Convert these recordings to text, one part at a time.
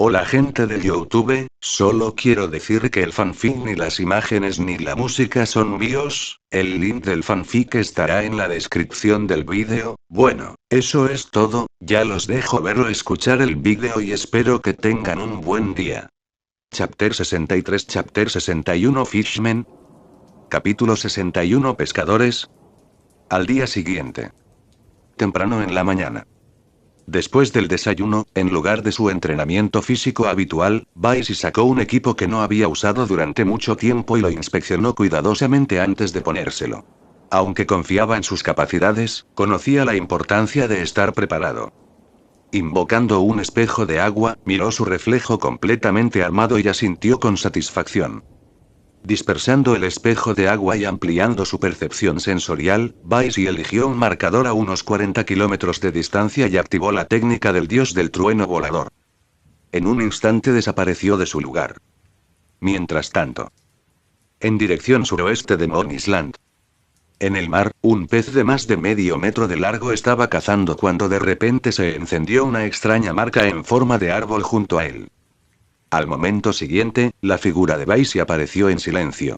Hola gente de YouTube, solo quiero decir que el fanfic ni las imágenes ni la música son míos, el link del fanfic estará en la descripción del vídeo. Bueno, eso es todo, ya los dejo ver o escuchar el vídeo y espero que tengan un buen día. Chapter 63 Chapter 61 Fishmen. Capítulo 61 Pescadores. Al día siguiente. Temprano en la mañana. Después del desayuno, en lugar de su entrenamiento físico habitual, Baisi sacó un equipo que no había usado durante mucho tiempo y lo inspeccionó cuidadosamente antes de ponérselo. Aunque confiaba en sus capacidades, conocía la importancia de estar preparado. Invocando un espejo de agua, miró su reflejo completamente armado y asintió con satisfacción. Dispersando el espejo de agua y ampliando su percepción sensorial, Baisi eligió un marcador a unos 40 kilómetros de distancia y activó la técnica del dios del trueno volador. En un instante desapareció de su lugar. Mientras tanto, en dirección suroeste de Moon Island. En el mar, un pez de más de medio metro de largo estaba cazando cuando de repente se encendió una extraña marca en forma de árbol junto a él. Al momento siguiente, la figura de Baisi apareció en silencio.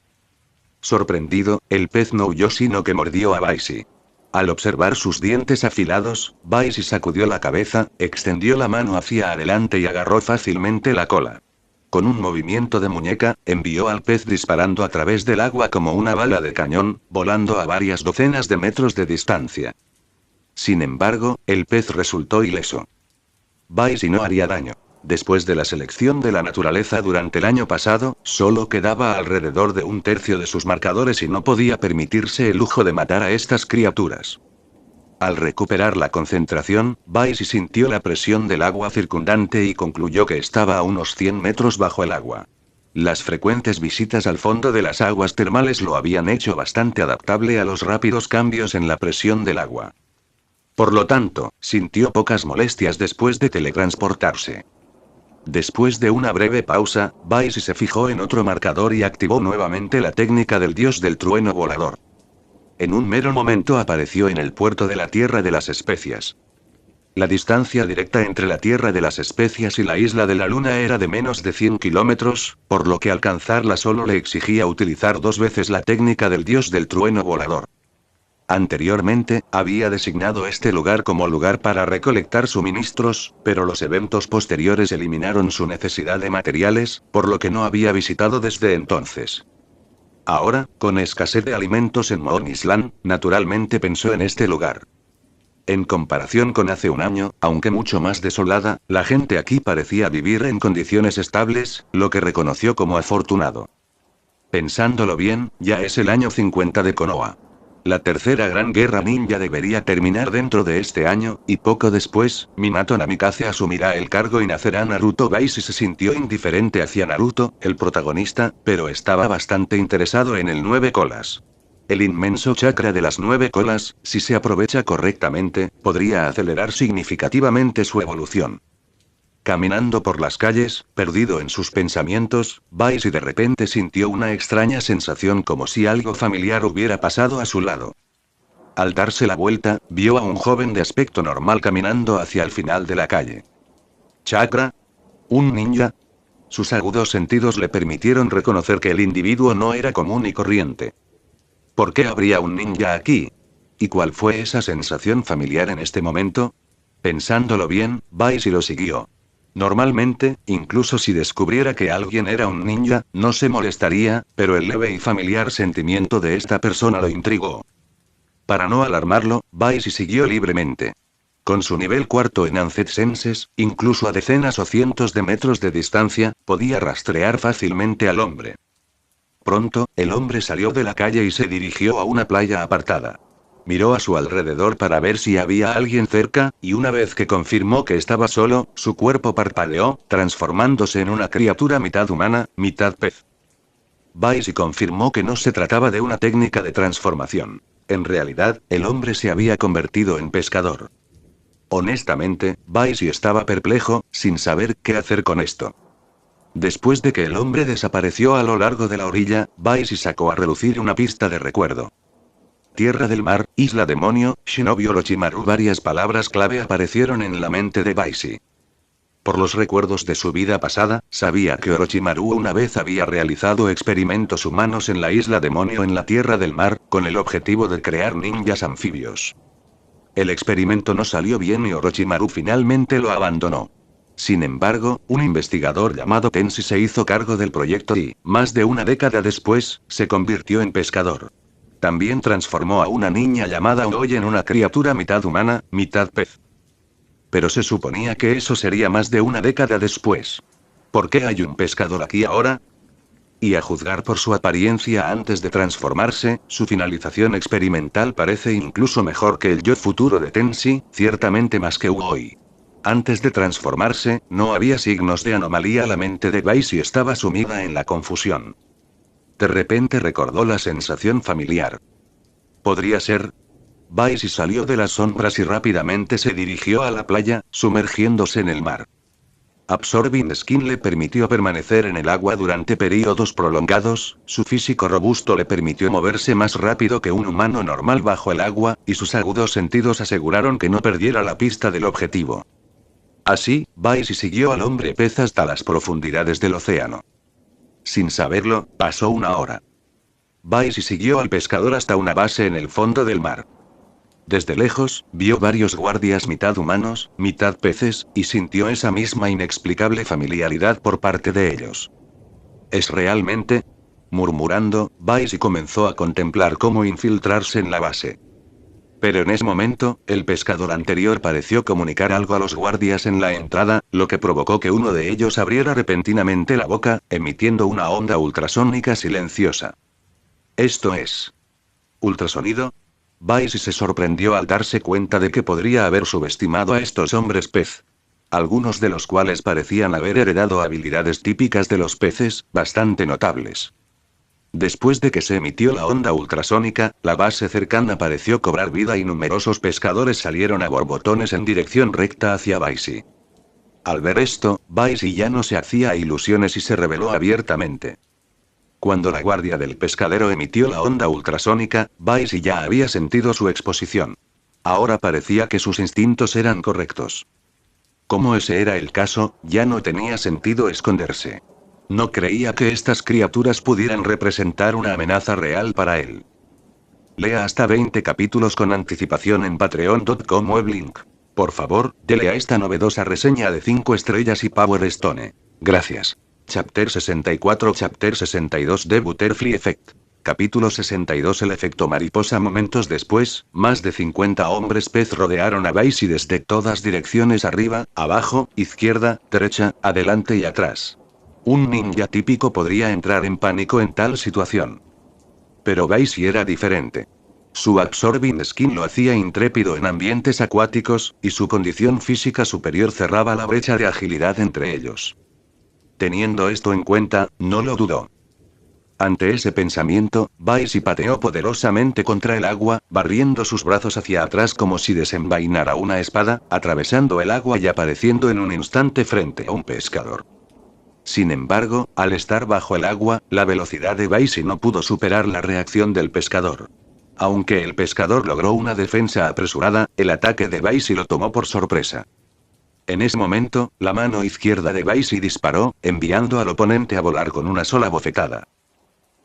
Sorprendido, el pez no huyó sino que mordió a Baisi. Al observar sus dientes afilados, Baisi sacudió la cabeza, extendió la mano hacia adelante y agarró fácilmente la cola. Con un movimiento de muñeca, envió al pez disparando a través del agua como una bala de cañón, volando a varias docenas de metros de distancia. Sin embargo, el pez resultó ileso. Baisi no haría daño. Después de la selección de la naturaleza durante el año pasado, solo quedaba alrededor de un tercio de sus marcadores y no podía permitirse el lujo de matar a estas criaturas. Al recuperar la concentración, Baisi sintió la presión del agua circundante y concluyó que estaba a unos 100 metros bajo el agua. Las frecuentes visitas al fondo de las aguas termales lo habían hecho bastante adaptable a los rápidos cambios en la presión del agua. Por lo tanto, sintió pocas molestias después de teletransportarse. Después de una breve pausa, Baisi se fijó en otro marcador y activó nuevamente la técnica del dios del trueno volador. En un mero momento apareció en el puerto de la Tierra de las Especias. La distancia directa entre la Tierra de las Especias y la isla de la Luna era de menos de 100 kilómetros, por lo que alcanzarla solo le exigía utilizar 2 veces la técnica del dios del trueno volador. Anteriormente, había designado este lugar como lugar para recolectar suministros, pero los eventos posteriores eliminaron su necesidad de materiales, por lo que no había visitado desde entonces. Ahora, con escasez de alimentos en Moon Island, naturalmente pensó en este lugar. En comparación con hace un año, aunque mucho más desolada, la gente aquí parecía vivir en condiciones estables, lo que reconoció como afortunado. Pensándolo bien, ya es el año 50 de Konoha. La tercera gran guerra ninja debería terminar dentro de este año, y poco después, Minato Namikaze asumirá el cargo y nacerá Naruto. Baisi se sintió indiferente hacia Naruto, el protagonista, pero estaba bastante interesado en el 9 colas. El inmenso chakra de las 9 colas, si se aprovecha correctamente, podría acelerar significativamente su evolución. Caminando por las calles, perdido en sus pensamientos, Baisi de repente sintió una extraña sensación como si algo familiar hubiera pasado a su lado. Al darse la vuelta, vio a un joven de aspecto normal caminando hacia el final de la calle. ¿Chakra? ¿Un ninja? Sus agudos sentidos le permitieron reconocer que el individuo no era común y corriente. ¿Por qué habría un ninja aquí? ¿Y cuál fue esa sensación familiar en este momento? Pensándolo bien, Baisi lo siguió. Normalmente, incluso si descubriera que alguien era un ninja, no se molestaría, pero el leve y familiar sentimiento de esta persona lo intrigó. Para no alarmarlo, Baisi siguió libremente. Con su nivel cuarto en Ancient Senses, incluso a decenas o cientos de metros de distancia, podía rastrear fácilmente al hombre. Pronto, el hombre salió de la calle y se dirigió a una playa apartada. Miró a su alrededor para ver si había alguien cerca, y una vez que confirmó que estaba solo, su cuerpo parpadeó, transformándose en una criatura mitad humana, mitad pez. Baisi confirmó que no se trataba de una técnica de transformación. En realidad, el hombre se había convertido en pescador. Honestamente, Baisi estaba perplejo, sin saber qué hacer con esto. Después de que el hombre desapareció a lo largo de la orilla, Baisi sacó a relucir una pista de recuerdo. Tierra del mar, isla demonio, Shinobi Orochimaru. Varias palabras clave aparecieron en la mente de Baisi. Por los recuerdos de su vida pasada, sabía que Orochimaru una vez había realizado experimentos humanos en la isla demonio en la Tierra del Mar, con el objetivo de crear ninjas anfibios. El experimento no salió bien y Orochimaru finalmente lo abandonó. Sin embargo, un investigador llamado Tenshi se hizo cargo del proyecto y, más de una década después, se convirtió en pescador. También transformó a una niña llamada Uoy en una criatura mitad humana, mitad pez. Pero se suponía que eso sería más de una década después. ¿Por qué hay un pescador aquí ahora? Y a juzgar por su apariencia antes de transformarse, su finalización experimental parece incluso mejor que el yo futuro de Tenshi, ciertamente más que Uoy. Antes de transformarse, no había signos de anomalía. La mente de Baisi estaba sumida en la confusión. De repente recordó la sensación familiar. ¿Podría ser? Baisi salió de las sombras y rápidamente se dirigió a la playa, sumergiéndose en el mar. Absorbing Skin le permitió permanecer en el agua durante periodos prolongados, su físico robusto le permitió moverse más rápido que un humano normal bajo el agua, y sus agudos sentidos aseguraron que no perdiera la pista del objetivo. Así, Baisi siguió al hombre pez hasta las profundidades del océano. Sin saberlo, pasó una hora. Baisi siguió al pescador hasta una base en el fondo del mar. Desde lejos, vio varios guardias mitad humanos, mitad peces, y sintió esa misma inexplicable familiaridad por parte de ellos. ¿Es realmente? Murmurando, Baisi comenzó a contemplar cómo infiltrarse en la base. Pero en ese momento, el pescador anterior pareció comunicar algo a los guardias en la entrada, lo que provocó que uno de ellos abriera repentinamente la boca, emitiendo una onda ultrasónica silenciosa. ¿Esto es ultrasonido? Baisi se sorprendió al darse cuenta de que podría haber subestimado a estos hombres pez. Algunos de los cuales parecían haber heredado habilidades típicas de los peces, bastante notables. Después de que se emitió la onda ultrasónica, la base cercana pareció cobrar vida y numerosos pescadores salieron a borbotones en dirección recta hacia Baisi. Al ver esto, Baisi ya no se hacía ilusiones y se rebeló abiertamente. Cuando la guardia del pescadero emitió la onda ultrasónica, Baisi ya había sentido su exposición. Ahora parecía que sus instintos eran correctos. Como ese era el caso, ya no tenía sentido esconderse. No creía que estas criaturas pudieran representar una amenaza real para él. Lea hasta 20 capítulos con anticipación en patreon.com weblink. Por favor, dele a esta novedosa reseña de 5 estrellas y Power Stone. Gracias. Chapter 64 Chapter 62 The Butterfly Effect. Capítulo 62 El efecto mariposa. Momentos después, más de 50 hombres pez rodearon a Baisi desde todas direcciones: arriba, abajo, izquierda, derecha, adelante y atrás. Un ninja típico podría entrar en pánico en tal situación. Pero Baisi era diferente. Su Absorbing Skin lo hacía intrépido en ambientes acuáticos, y su condición física superior cerraba la brecha de agilidad entre ellos. Teniendo esto en cuenta, no lo dudó. Ante ese pensamiento, Baisi pateó poderosamente contra el agua, barriendo sus brazos hacia atrás como si desenvainara una espada, atravesando el agua y apareciendo en un instante frente a un pescador. Sin embargo, al estar bajo el agua, la velocidad de Baisi no pudo superar la reacción del pescador. Aunque el pescador logró una defensa apresurada, el ataque de Baisi lo tomó por sorpresa. En ese momento, la mano izquierda de Baisi disparó, enviando al oponente a volar con una sola bofetada.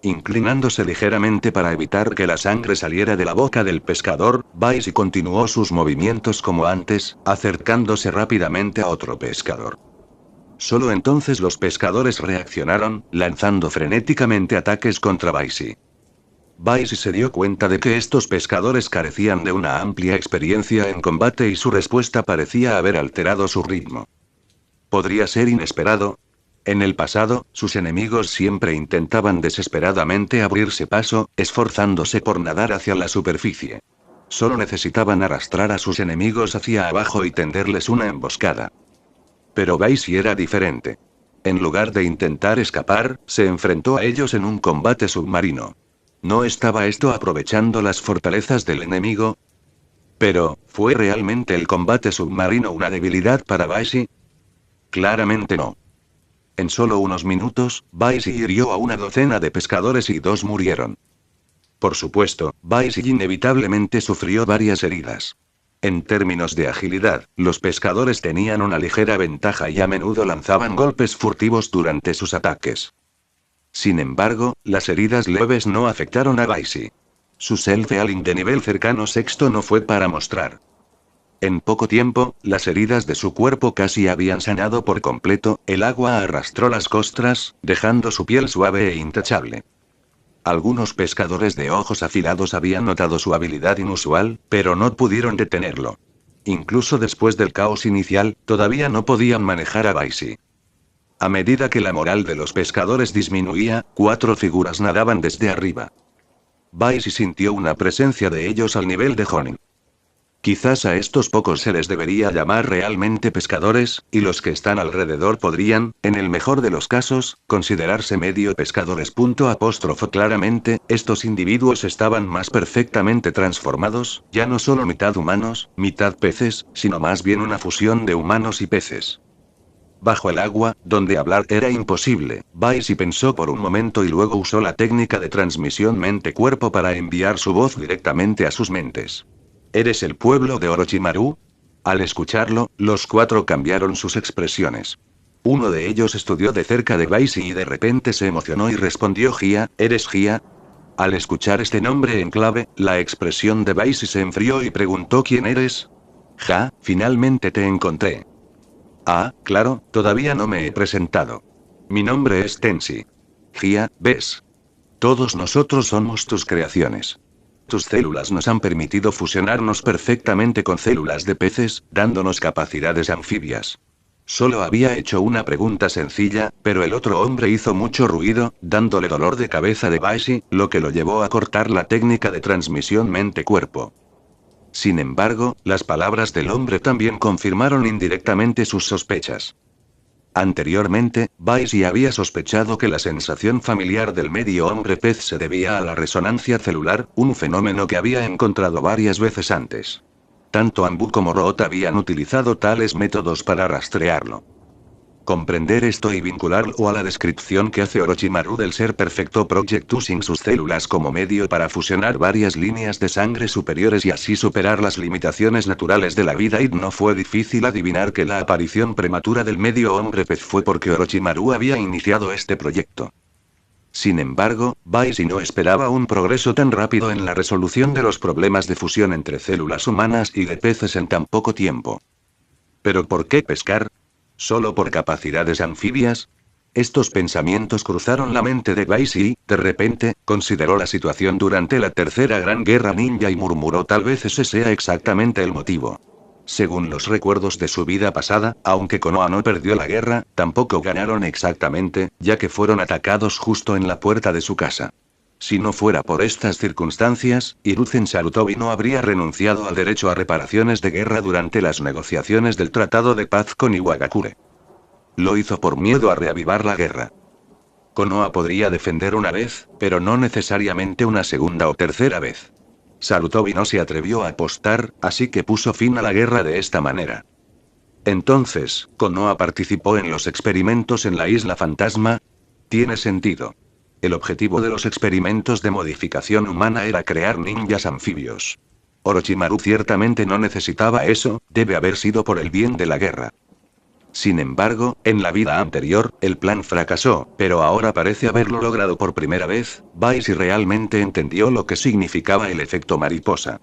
Inclinándose ligeramente para evitar que la sangre saliera de la boca del pescador, Baisi continuó sus movimientos como antes, acercándose rápidamente a otro pescador. Solo entonces los pescadores reaccionaron, lanzando frenéticamente ataques contra Baisi. Baisi se dio cuenta de que estos pescadores carecían de una amplia experiencia en combate y su respuesta parecía haber alterado su ritmo. ¿Podría ser inesperado? En el pasado, sus enemigos siempre intentaban desesperadamente abrirse paso, esforzándose por nadar hacia la superficie. Solo necesitaban arrastrar a sus enemigos hacia abajo y tenderles una emboscada. Pero Baisi era diferente. En lugar de intentar escapar, se enfrentó a ellos en un combate submarino. ¿No estaba esto aprovechando las fortalezas del enemigo? Pero, ¿fue realmente el combate submarino una debilidad para Baisi? Claramente no. En solo unos minutos, Baisi hirió a una docena de pescadores y 2 murieron. Por supuesto, Baisi inevitablemente sufrió varias heridas. En términos de agilidad, los pescadores tenían una ligera ventaja y a menudo lanzaban golpes furtivos durante sus ataques. Sin embargo, las heridas leves no afectaron a Baisi. Su self-healing de nivel cercano sexto no fue para mostrar. En poco tiempo, las heridas de su cuerpo casi habían sanado por completo, el agua arrastró las costras, dejando su piel suave e intachable. Algunos pescadores de ojos afilados habían notado su habilidad inusual, pero no pudieron detenerlo. Incluso después del caos inicial, todavía no podían manejar a Baisi. A medida que la moral de los pescadores disminuía, 4 figuras nadaban desde arriba. Baisi sintió una presencia de ellos al nivel de Jonin. Quizás a estos pocos se les debería llamar realmente pescadores, y los que están alrededor podrían, en el mejor de los casos, considerarse medio pescadores. Claramente, estos individuos estaban más perfectamente transformados, ya no solo mitad humanos, mitad peces, sino más bien una fusión de humanos y peces. Bajo el agua, donde hablar era imposible, Baisi pensó por un momento y luego usó la técnica de transmisión mente-cuerpo para enviar su voz directamente a sus mentes. ¿Eres el pueblo de Orochimaru? Al escucharlo, los 4 cambiaron sus expresiones. Uno de ellos estudió de cerca de Baisi y de repente se emocionó y respondió: Gia, ¿eres Gia? Al escuchar este nombre en clave, la expresión de Baisi se enfrió y preguntó: ¿Quién eres? Ja, finalmente te encontré. Ah, claro, todavía no me he presentado. Mi nombre es Tenshi. Gia, ¿ves? Todos nosotros somos tus creaciones. Tus células nos han permitido fusionarnos perfectamente con células de peces, dándonos capacidades anfibias. Solo había hecho una pregunta sencilla, pero el otro hombre hizo mucho ruido, dándole dolor de cabeza de Baisi, lo que lo llevó a cortar la técnica de transmisión mente-cuerpo. Sin embargo, las palabras del hombre también confirmaron indirectamente sus sospechas. Anteriormente, Baisi había sospechado que la sensación familiar del medio hombre pez se debía a la resonancia celular, un fenómeno que había encontrado varias veces antes. Tanto Anbu como Root habían utilizado tales métodos para rastrearlo. Comprender esto y vincularlo a la descripción que hace Orochimaru del ser perfecto Project using sus células como medio para fusionar varias líneas de sangre superiores y así superar las limitaciones naturales de la vida, y no fue difícil adivinar que la aparición prematura del medio hombre pez fue porque Orochimaru había iniciado este proyecto. Sin embargo, Baisi no esperaba un progreso tan rápido en la resolución de los problemas de fusión entre células humanas y de peces en tan poco tiempo. ¿Pero por qué pescar? ¿Solo por capacidades anfibias? Estos pensamientos cruzaron la mente de Baisi y, de repente, consideró la situación durante la tercera gran guerra ninja y murmuró: tal vez ese sea exactamente el motivo. Según los recuerdos de su vida pasada, aunque Konoha no perdió la guerra, tampoco ganaron exactamente, ya que fueron atacados justo en la puerta de su casa. Si no fuera por estas circunstancias, Hiruzen Sarutobi no habría renunciado al derecho a reparaciones de guerra durante las negociaciones del Tratado de Paz con Iwagakure. Lo hizo por miedo a reavivar la guerra. Konoha podría defender una vez, pero no necesariamente una segunda o tercera vez. Sarutobi no se atrevió a apostar, así que puso fin a la guerra de esta manera. Entonces, ¿Konoha participó en los experimentos en la Isla Fantasma? Tiene sentido. El objetivo de los experimentos de modificación humana era crear ninjas anfibios. Orochimaru ciertamente no necesitaba eso, debe haber sido por el bien de la guerra. Sin embargo, en la vida anterior, el plan fracasó, pero ahora parece haberlo logrado por primera vez. Baisi realmente entendió lo que significaba el efecto mariposa.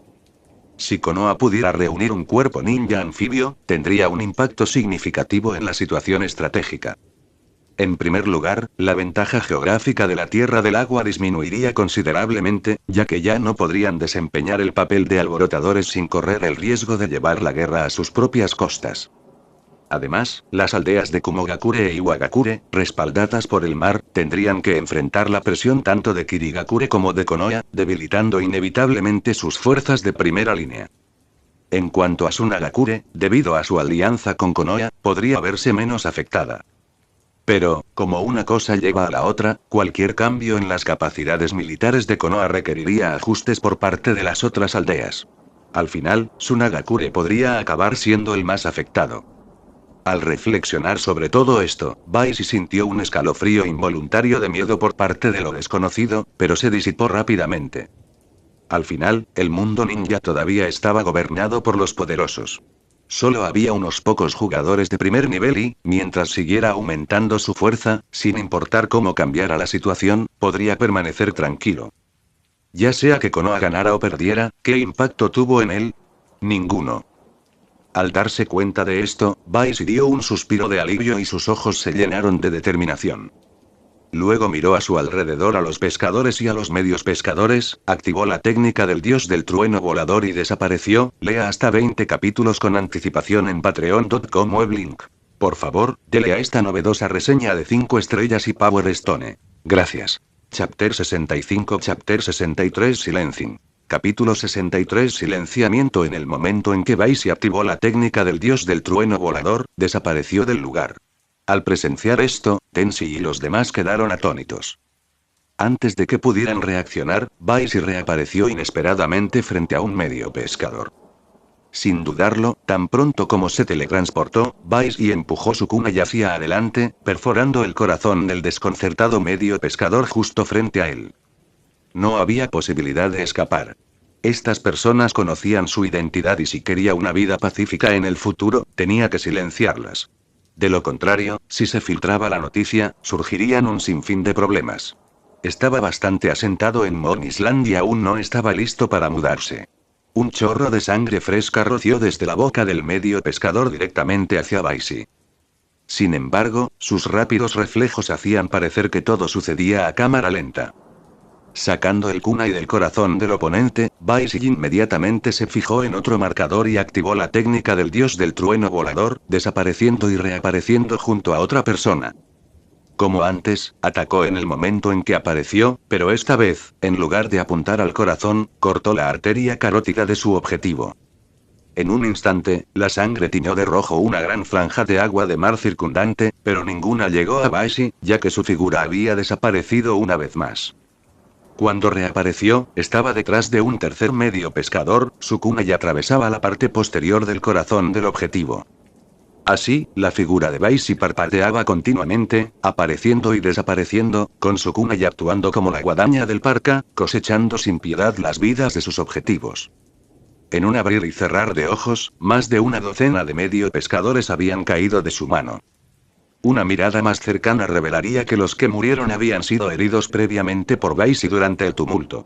Si Konoha pudiera reunir un cuerpo ninja anfibio, tendría un impacto significativo en la situación estratégica. En primer lugar, la ventaja geográfica de la Tierra del Agua disminuiría considerablemente, ya que ya no podrían desempeñar el papel de alborotadores sin correr el riesgo de llevar la guerra a sus propias costas. Además, las aldeas de Kumogakure e Iwagakure, respaldadas por el mar, tendrían que enfrentar la presión tanto de Kirigakure como de Konoha, debilitando inevitablemente sus fuerzas de primera línea. En cuanto a Tsunagakure, debido a su alianza con Konoha, podría verse menos afectada. Pero, como una cosa lleva a la otra, cualquier cambio en las capacidades militares de Konoha requeriría ajustes por parte de las otras aldeas. Al final, Tsunagakure podría acabar siendo el más afectado. Al reflexionar sobre todo esto, Baisi sintió un escalofrío involuntario de miedo por parte de lo desconocido, pero se disipó rápidamente. Al final, el mundo ninja todavía estaba gobernado por los poderosos. Solo había unos pocos jugadores de primer nivel y, mientras siguiera aumentando su fuerza, sin importar cómo cambiara la situación, podría permanecer tranquilo. Ya sea que Konoha ganara o perdiera, ¿qué impacto tuvo en él? Ninguno. Al darse cuenta de esto, Vice dio un suspiro de alivio y sus ojos se llenaron de determinación. Luego miró a su alrededor a los pescadores y a los medios pescadores, activó la técnica del dios del trueno volador y desapareció. Lea hasta 20 capítulos con anticipación en patreon.com weblink. Por favor, dele a esta novedosa reseña de 5 estrellas y Power Stone. Gracias. Chapter 65 Chapter 63 Silencing. Capítulo 63 Silenciamiento. En el momento en que Vice activó la técnica del dios del trueno volador, desapareció del lugar. Al presenciar esto, Tenshi y los demás quedaron atónitos. Antes de que pudieran reaccionar, Vice reapareció inesperadamente frente a un medio pescador. Sin dudarlo, tan pronto como se teletransportó, Vice empujó su kunai hacia adelante, perforando el corazón del desconcertado medio pescador justo frente a él. No había posibilidad de escapar. Estas personas conocían su identidad y si quería una vida pacífica en el futuro, tenía que silenciarlas. De lo contrario, si se filtraba la noticia, surgirían un sinfín de problemas. Estaba bastante asentado en Moon Island y aún no estaba listo para mudarse. Un chorro de sangre fresca roció desde la boca del medio pescador directamente hacia Vice. Sin embargo, sus rápidos reflejos hacían parecer que todo sucedía a cámara lenta. Sacando el kunai del corazón del oponente, Vice inmediatamente se fijó en otro marcador y activó la técnica del dios del trueno volador, desapareciendo y reapareciendo junto a otra persona. Como antes, atacó en el momento en que apareció, pero esta vez, en lugar de apuntar al corazón, cortó la arteria carótida de su objetivo. En un instante, la sangre tiñó de rojo una gran franja de agua de mar circundante, pero ninguna llegó a Vice, ya que su figura había desaparecido una vez más. Cuando reapareció, estaba detrás de un tercer medio pescador, su kunai atravesaba la parte posterior del corazón del objetivo. Así, la figura de Vice parpadeaba continuamente, apareciendo y desapareciendo, con su kunai actuando como la guadaña del parca, cosechando sin piedad las vidas de sus objetivos. En un abrir y cerrar de ojos, más de una docena de medio pescadores habían caído de su mano. Una mirada más cercana revelaría que los que murieron habían sido heridos previamente por Vice durante el tumulto.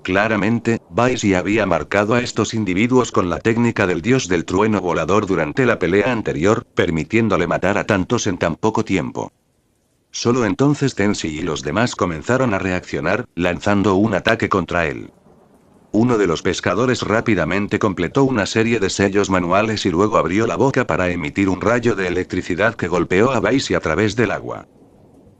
Claramente, Vice había marcado a estos individuos con la técnica del dios del trueno volador durante la pelea anterior, permitiéndole matar a tantos en tan poco tiempo. Solo entonces Tenshi y los demás comenzaron a reaccionar, lanzando un ataque contra él. Uno de los pescadores rápidamente completó una serie de sellos manuales y luego abrió la boca para emitir un rayo de electricidad que golpeó a Vice a través del agua.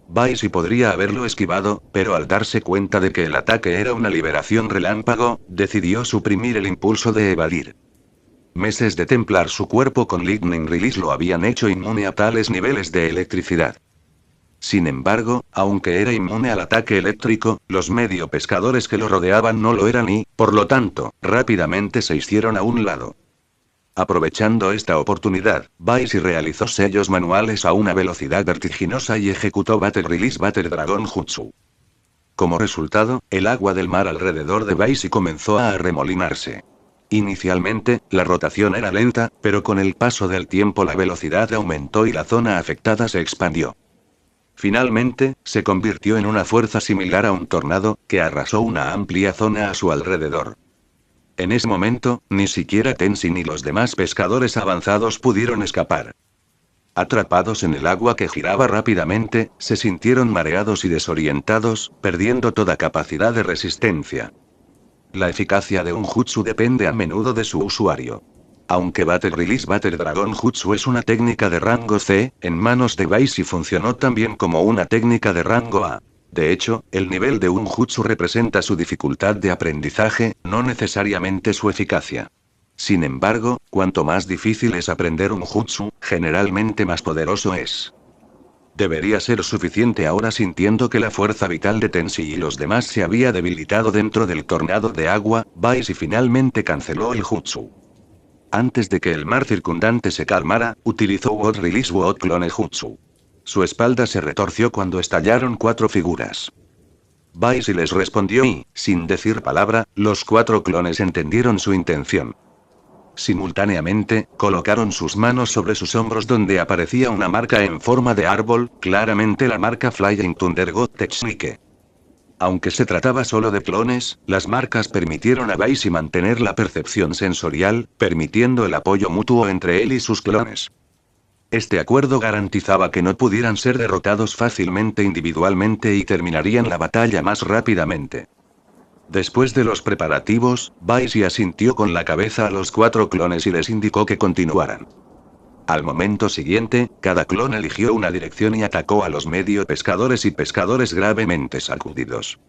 Vice podría haberlo esquivado, pero al darse cuenta de que el ataque era una liberación relámpago, decidió suprimir el impulso de evadir. Meses de templar su cuerpo con Lightning Release lo habían hecho inmune a tales niveles de electricidad. Sin embargo, aunque era inmune al ataque eléctrico, los medio pescadores que lo rodeaban no lo eran y, por lo tanto, rápidamente se hicieron a un lado. Aprovechando esta oportunidad, Vice realizó sellos manuales a una velocidad vertiginosa y ejecutó Battle Release Battle Dragon Jutsu. Como resultado, el agua del mar alrededor de Vice comenzó a arremolinarse. Inicialmente, la rotación era lenta, pero con el paso del tiempo la velocidad aumentó y la zona afectada se expandió. Finalmente, se convirtió en una fuerza similar a un tornado, que arrasó una amplia zona a su alrededor. En ese momento, ni siquiera Tenshi ni los demás pescadores avanzados pudieron escapar. Atrapados en el agua que giraba rápidamente, se sintieron mareados y desorientados, perdiendo toda capacidad de resistencia. La eficacia de un jutsu depende a menudo de su usuario. Aunque Battle Release Battle Dragon Jutsu es una técnica de rango C, en manos de Vice funcionó también como una técnica de rango A. De hecho, el nivel de un jutsu representa su dificultad de aprendizaje, no necesariamente su eficacia. Sin embargo, cuanto más difícil es aprender un jutsu, generalmente más poderoso es. Debería ser suficiente ahora sintiendo que la fuerza vital de Tenshi y los demás se había debilitado dentro del tornado de agua, Vice finalmente canceló el jutsu. Antes de que el mar circundante se calmara, utilizó Word Release Word Clone Jutsu. Su espalda se retorció cuando estallaron 4 figuras. Baisi les respondió y, sin decir palabra, los 4 clones entendieron su intención. Simultáneamente, colocaron sus manos sobre sus hombros donde aparecía una marca en forma de árbol, claramente la marca Flying Thunder God Technique. Aunque se trataba solo de clones, las marcas permitieron a Baisi mantener la percepción sensorial, permitiendo el apoyo mutuo entre él y sus clones. Este acuerdo garantizaba que no pudieran ser derrotados fácilmente individualmente y terminarían la batalla más rápidamente. Después de los preparativos, Baisi asintió con la cabeza a los 4 clones y les indicó que continuaran. Al momento siguiente, cada clon eligió una dirección y atacó a los medio pescadores y pescadores gravemente sacudidos.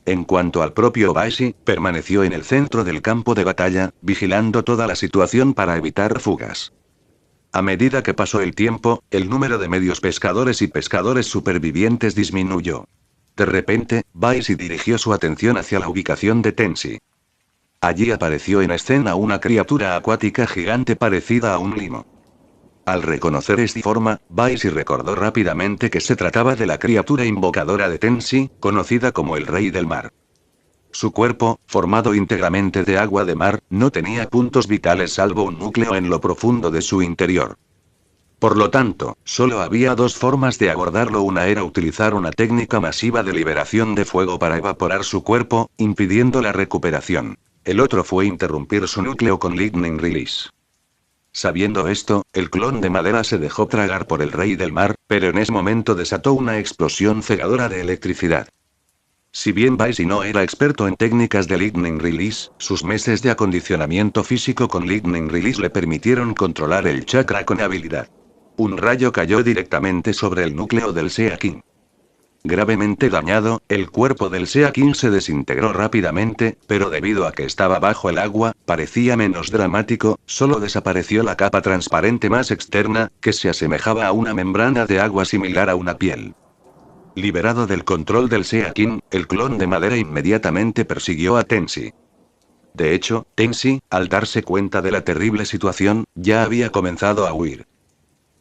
En cuanto al propio Baisi, permaneció en el centro del campo de batalla, vigilando toda la situación para evitar fugas. A medida que pasó el tiempo, el número de medios pescadores y pescadores supervivientes disminuyó. De repente, Baisi dirigió su atención hacia la ubicación de Tensi. Allí apareció en escena una criatura acuática gigante parecida a un limo. Al reconocer esta forma, Baisi recordó rápidamente que se trataba de la criatura invocadora de Tensi, conocida como el Rey del Mar. Su cuerpo, formado íntegramente de agua de mar, no tenía puntos vitales salvo un núcleo en lo profundo de su interior. Por lo tanto, solo había 2 formas de abordarlo. Una era utilizar una técnica masiva de liberación de fuego para evaporar su cuerpo, impidiendo la recuperación. El otro fue interrumpir su núcleo con Lightning Release. Sabiendo esto, el clon de madera se dejó tragar por el Rey del Mar, pero en ese momento desató una explosión cegadora de electricidad. Si bien Baisi no era experto en técnicas de Lightning Release, sus meses de acondicionamiento físico con Lightning Release le permitieron controlar el chakra con habilidad. Un rayo cayó directamente sobre el núcleo del Sea King. Gravemente dañado, el cuerpo del Sea King se desintegró rápidamente, pero debido a que estaba bajo el agua, parecía menos dramático, solo desapareció la capa transparente más externa, que se asemejaba a una membrana de agua similar a una piel. Liberado del control del Sea King, el clon de madera inmediatamente persiguió a Tensi. De hecho, Tensi, al darse cuenta de la terrible situación, ya había comenzado a huir.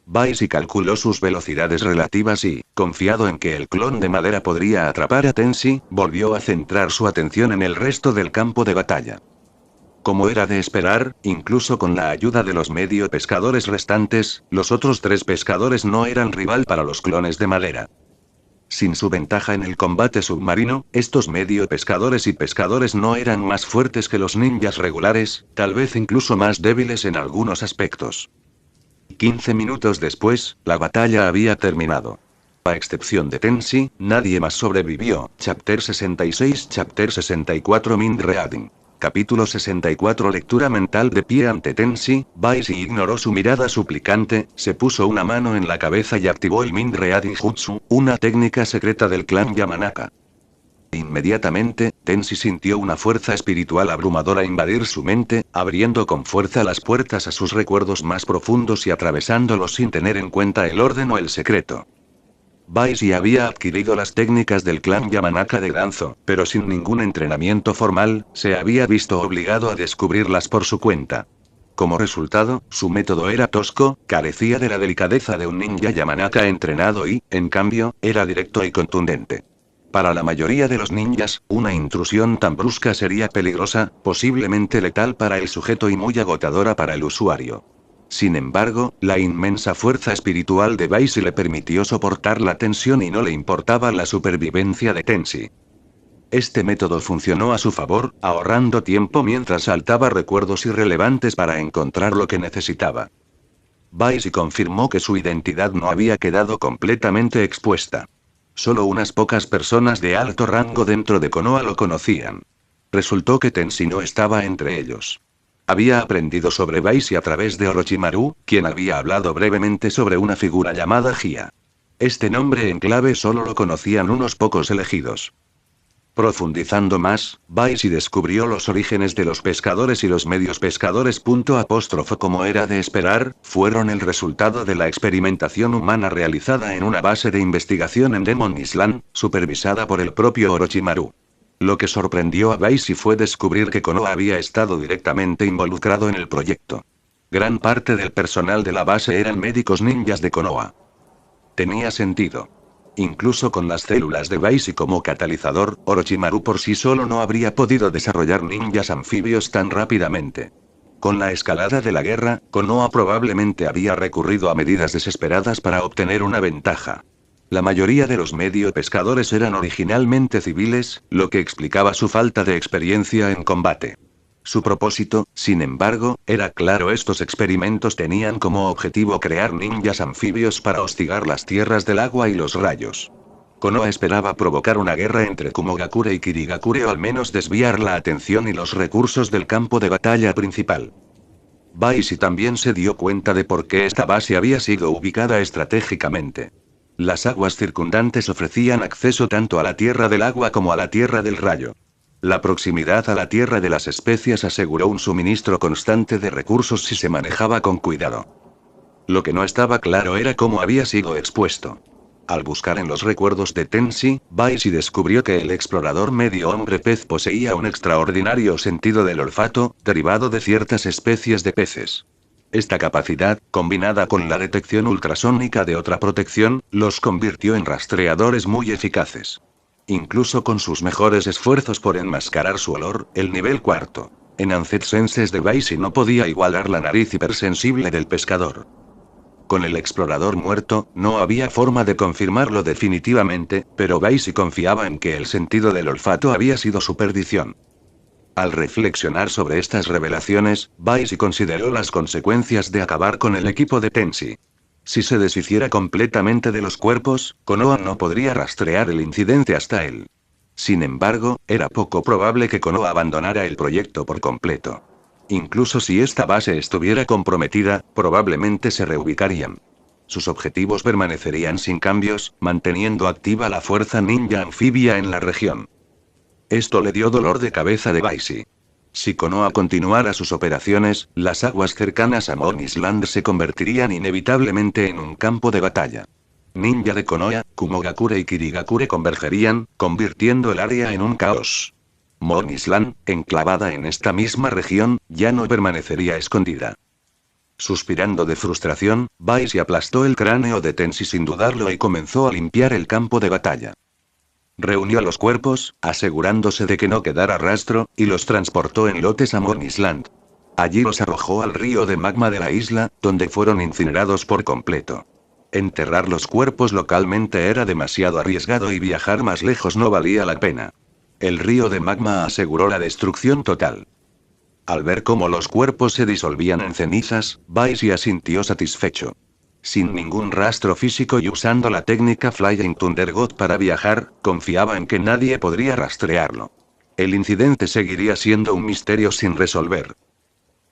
Baisi calculó sus velocidades relativas y, confiado en que el clon de madera podría atrapar a Tensi, volvió a centrar su atención en el resto del campo de batalla. Como era de esperar, incluso con la ayuda de los medio pescadores restantes, los otros 3 pescadores no eran rival para los clones de madera. Sin su ventaja en el combate submarino, estos medio pescadores y pescadores no eran más fuertes que los ninjas regulares, tal vez incluso más débiles en algunos aspectos. 15 minutos después, la batalla había terminado. A excepción de Tensi, nadie más sobrevivió. Chapter 66, Chapter 64 Mind Reading. Capítulo 64 Lectura mental. De pie ante Tensi, Baisi ignoró su mirada suplicante, se puso una mano en la cabeza y activó el Mind Reading Jutsu, una técnica secreta del clan Yamanaka. Inmediatamente, Tensi sintió una fuerza espiritual abrumadora invadir su mente, abriendo con fuerza las puertas a sus recuerdos más profundos y atravesándolos sin tener en cuenta el orden o el secreto. Baisi había adquirido las técnicas del clan Yamanaka de Danzo, pero sin ningún entrenamiento formal, se había visto obligado a descubrirlas por su cuenta. Como resultado, su método era tosco, carecía de la delicadeza de un ninja Yamanaka entrenado y, en cambio, era directo y contundente. Para la mayoría de los ninjas, una intrusión tan brusca sería peligrosa, posiblemente letal para el sujeto y muy agotadora para el usuario. Sin embargo, la inmensa fuerza espiritual de Baisi le permitió soportar la tensión y no le importaba la supervivencia de Tensi. Este método funcionó a su favor, ahorrando tiempo mientras saltaba recuerdos irrelevantes para encontrar lo que necesitaba. Baisi confirmó que su identidad no había quedado completamente expuesta. Solo unas pocas personas de alto rango dentro de Konoha lo conocían. Resultó que Tensi no estaba entre ellos. Había aprendido sobre Baisi a través de Orochimaru, quien había hablado brevemente sobre una figura llamada Gia. Este nombre en clave solo lo conocían unos pocos elegidos. Profundizando más, Baisi descubrió los orígenes de los pescadores y los medios pescadores. Como era de esperar, fueron el resultado de la experimentación humana realizada en una base de investigación en Demon Island, supervisada por el propio Orochimaru. Lo que sorprendió a Baisi fue descubrir que Konoha había estado directamente involucrado en el proyecto. Gran parte del personal de la base eran médicos ninjas de Konoha. Tenía sentido. Incluso con las células de Baisi como catalizador, Orochimaru por sí solo no habría podido desarrollar ninjas anfibios tan rápidamente. Con la escalada de la guerra, Konoha probablemente había recurrido a medidas desesperadas para obtener una ventaja. La mayoría de los medio pescadores eran originalmente civiles, lo que explicaba su falta de experiencia en combate. Su propósito, sin embargo, era claro: estos experimentos tenían como objetivo crear ninjas anfibios para hostigar las tierras del agua y los rayos. Konoha esperaba provocar una guerra entre Kumogakure y Kirigakure o al menos desviar la atención y los recursos del campo de batalla principal. Baisi también se dio cuenta de por qué esta base había sido ubicada estratégicamente. Las aguas circundantes ofrecían acceso tanto a la Tierra del Agua como a la Tierra del Rayo. La proximidad a la Tierra de las Especias aseguró un suministro constante de recursos si se manejaba con cuidado. Lo que no estaba claro era cómo había sido expuesto. Al buscar en los recuerdos de Tenshi, Baisi descubrió que el explorador medio hombre pez poseía un extraordinario sentido del olfato, derivado de ciertas especies de peces. Esta capacidad, combinada con la detección ultrasónica de otra protección, los convirtió en rastreadores muy eficaces. Incluso con sus mejores esfuerzos por enmascarar su olor, el nivel cuarto en Ancet Senses de Baisi no podía igualar la nariz hipersensible del pescador. Con el explorador muerto, no había forma de confirmarlo definitivamente, pero Baisi confiaba en que el sentido del olfato había sido su perdición. Al reflexionar sobre estas revelaciones, Baisi consideró las consecuencias de acabar con el equipo de Tenshi. Si se deshiciera completamente de los cuerpos, Konoha no podría rastrear el incidente hasta él. Sin embargo, era poco probable que Konoha abandonara el proyecto por completo. Incluso si esta base estuviera comprometida, probablemente se reubicarían. Sus objetivos permanecerían sin cambios, manteniendo activa la fuerza ninja anfibia en la región. Esto le dio dolor de cabeza de Baisi. Si Konoha continuara sus operaciones, las aguas cercanas a Moon Island se convertirían inevitablemente en un campo de batalla. Ninja de Konoha, Kumogakure y Kirigakure convergerían, convirtiendo el área en un caos. Moon Island, enclavada en esta misma región, ya no permanecería escondida. Suspirando de frustración, Baisi aplastó el cráneo de Tenshi sin dudarlo y comenzó a limpiar el campo de batalla. Reunió los cuerpos, asegurándose de que no quedara rastro, y los transportó en lotes a Moon Island. Allí los arrojó al río de magma de la isla, donde fueron incinerados por completo. Enterrar los cuerpos localmente era demasiado arriesgado y viajar más lejos no valía la pena. El río de magma aseguró la destrucción total. Al ver cómo los cuerpos se disolvían en cenizas, Baisi asintió satisfecho. Sin ningún rastro físico y usando la técnica Flying Thunder God para viajar, confiaba en que nadie podría rastrearlo. El incidente seguiría siendo un misterio sin resolver.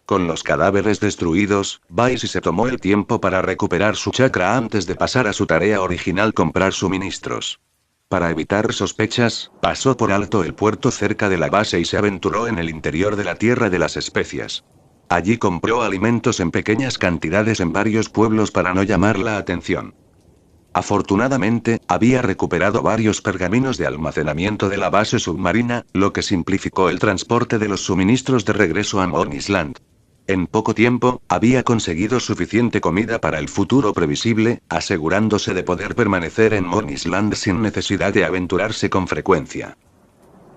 Con los cadáveres destruidos, Baisi se tomó el tiempo para recuperar su chakra antes de pasar a su tarea original: comprar suministros. Para evitar sospechas, pasó por alto el puerto cerca de la base y se aventuró en el interior de la Tierra de las Especias. Allí compró alimentos en pequeñas cantidades en varios pueblos para no llamar la atención. Afortunadamente, había recuperado varios pergaminos de almacenamiento de la base submarina, lo que simplificó el transporte de los suministros de regreso a Moon Island. En poco tiempo, había conseguido suficiente comida para el futuro previsible, asegurándose de poder permanecer en Moon Island sin necesidad de aventurarse con frecuencia.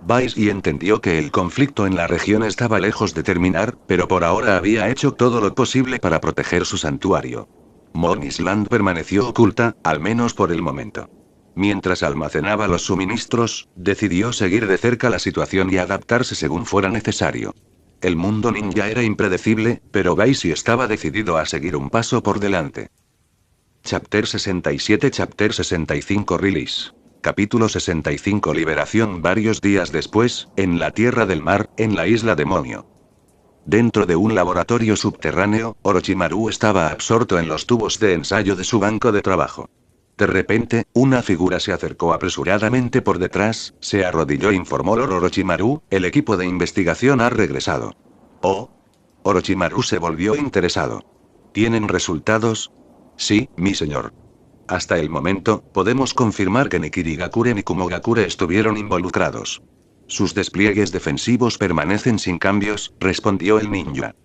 Baisi entendió que el conflicto en la región estaba lejos de terminar, pero por ahora había hecho todo lo posible para proteger su santuario. Moon Island permaneció oculta, al menos por el momento. Mientras almacenaba los suministros, decidió seguir de cerca la situación y adaptarse según fuera necesario. El mundo ninja era impredecible, pero Baisi estaba decidido a seguir un paso por delante. Chapter 67, Chapter 65 Release. Capítulo 65 Liberación. Varios días después, en la Tierra del Mar, en la isla Demonio. Dentro de un laboratorio subterráneo, Orochimaru estaba absorto en los tubos de ensayo de su banco de trabajo. De repente, una figura se acercó apresuradamente por detrás, se arrodilló e informó: Lord Orochimaru, el equipo de investigación ha regresado. Oh. Orochimaru se volvió interesado. ¿Tienen resultados? Sí, mi señor. Hasta el momento, podemos confirmar que ni Kirigakure ni Kumogakure estuvieron involucrados. Sus despliegues defensivos permanecen sin cambios, respondió el ninja.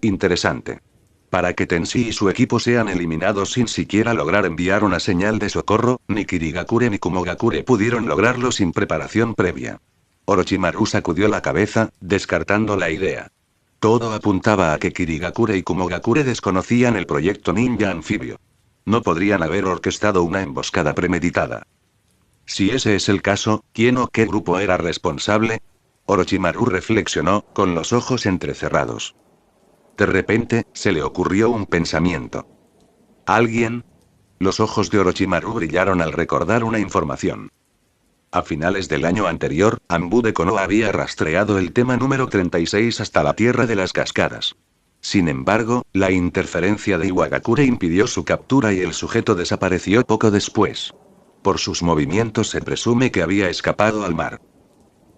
Interesante. Para que Tenshi y su equipo sean eliminados sin siquiera lograr enviar una señal de socorro, ni Kirigakure ni Kumogakure pudieron lograrlo sin preparación previa. Orochimaru sacudió la cabeza, descartando la idea. Todo apuntaba a que Kirigakure y Kumogakure desconocían el proyecto ninja anfibio. No podrían haber orquestado una emboscada premeditada. Si ese es el caso, ¿quién o qué grupo era responsable? Orochimaru reflexionó, con los ojos entrecerrados. De repente, se le ocurrió un pensamiento. ¿Alguien? Los ojos de Orochimaru brillaron al recordar una información. A finales del año anterior, Anbu de Konoha había rastreado el tema número 36 hasta la Tierra de las Cascadas. Sin embargo, la interferencia de Iwagakure impidió su captura y el sujeto desapareció poco después. Por sus movimientos se presume que había escapado al mar.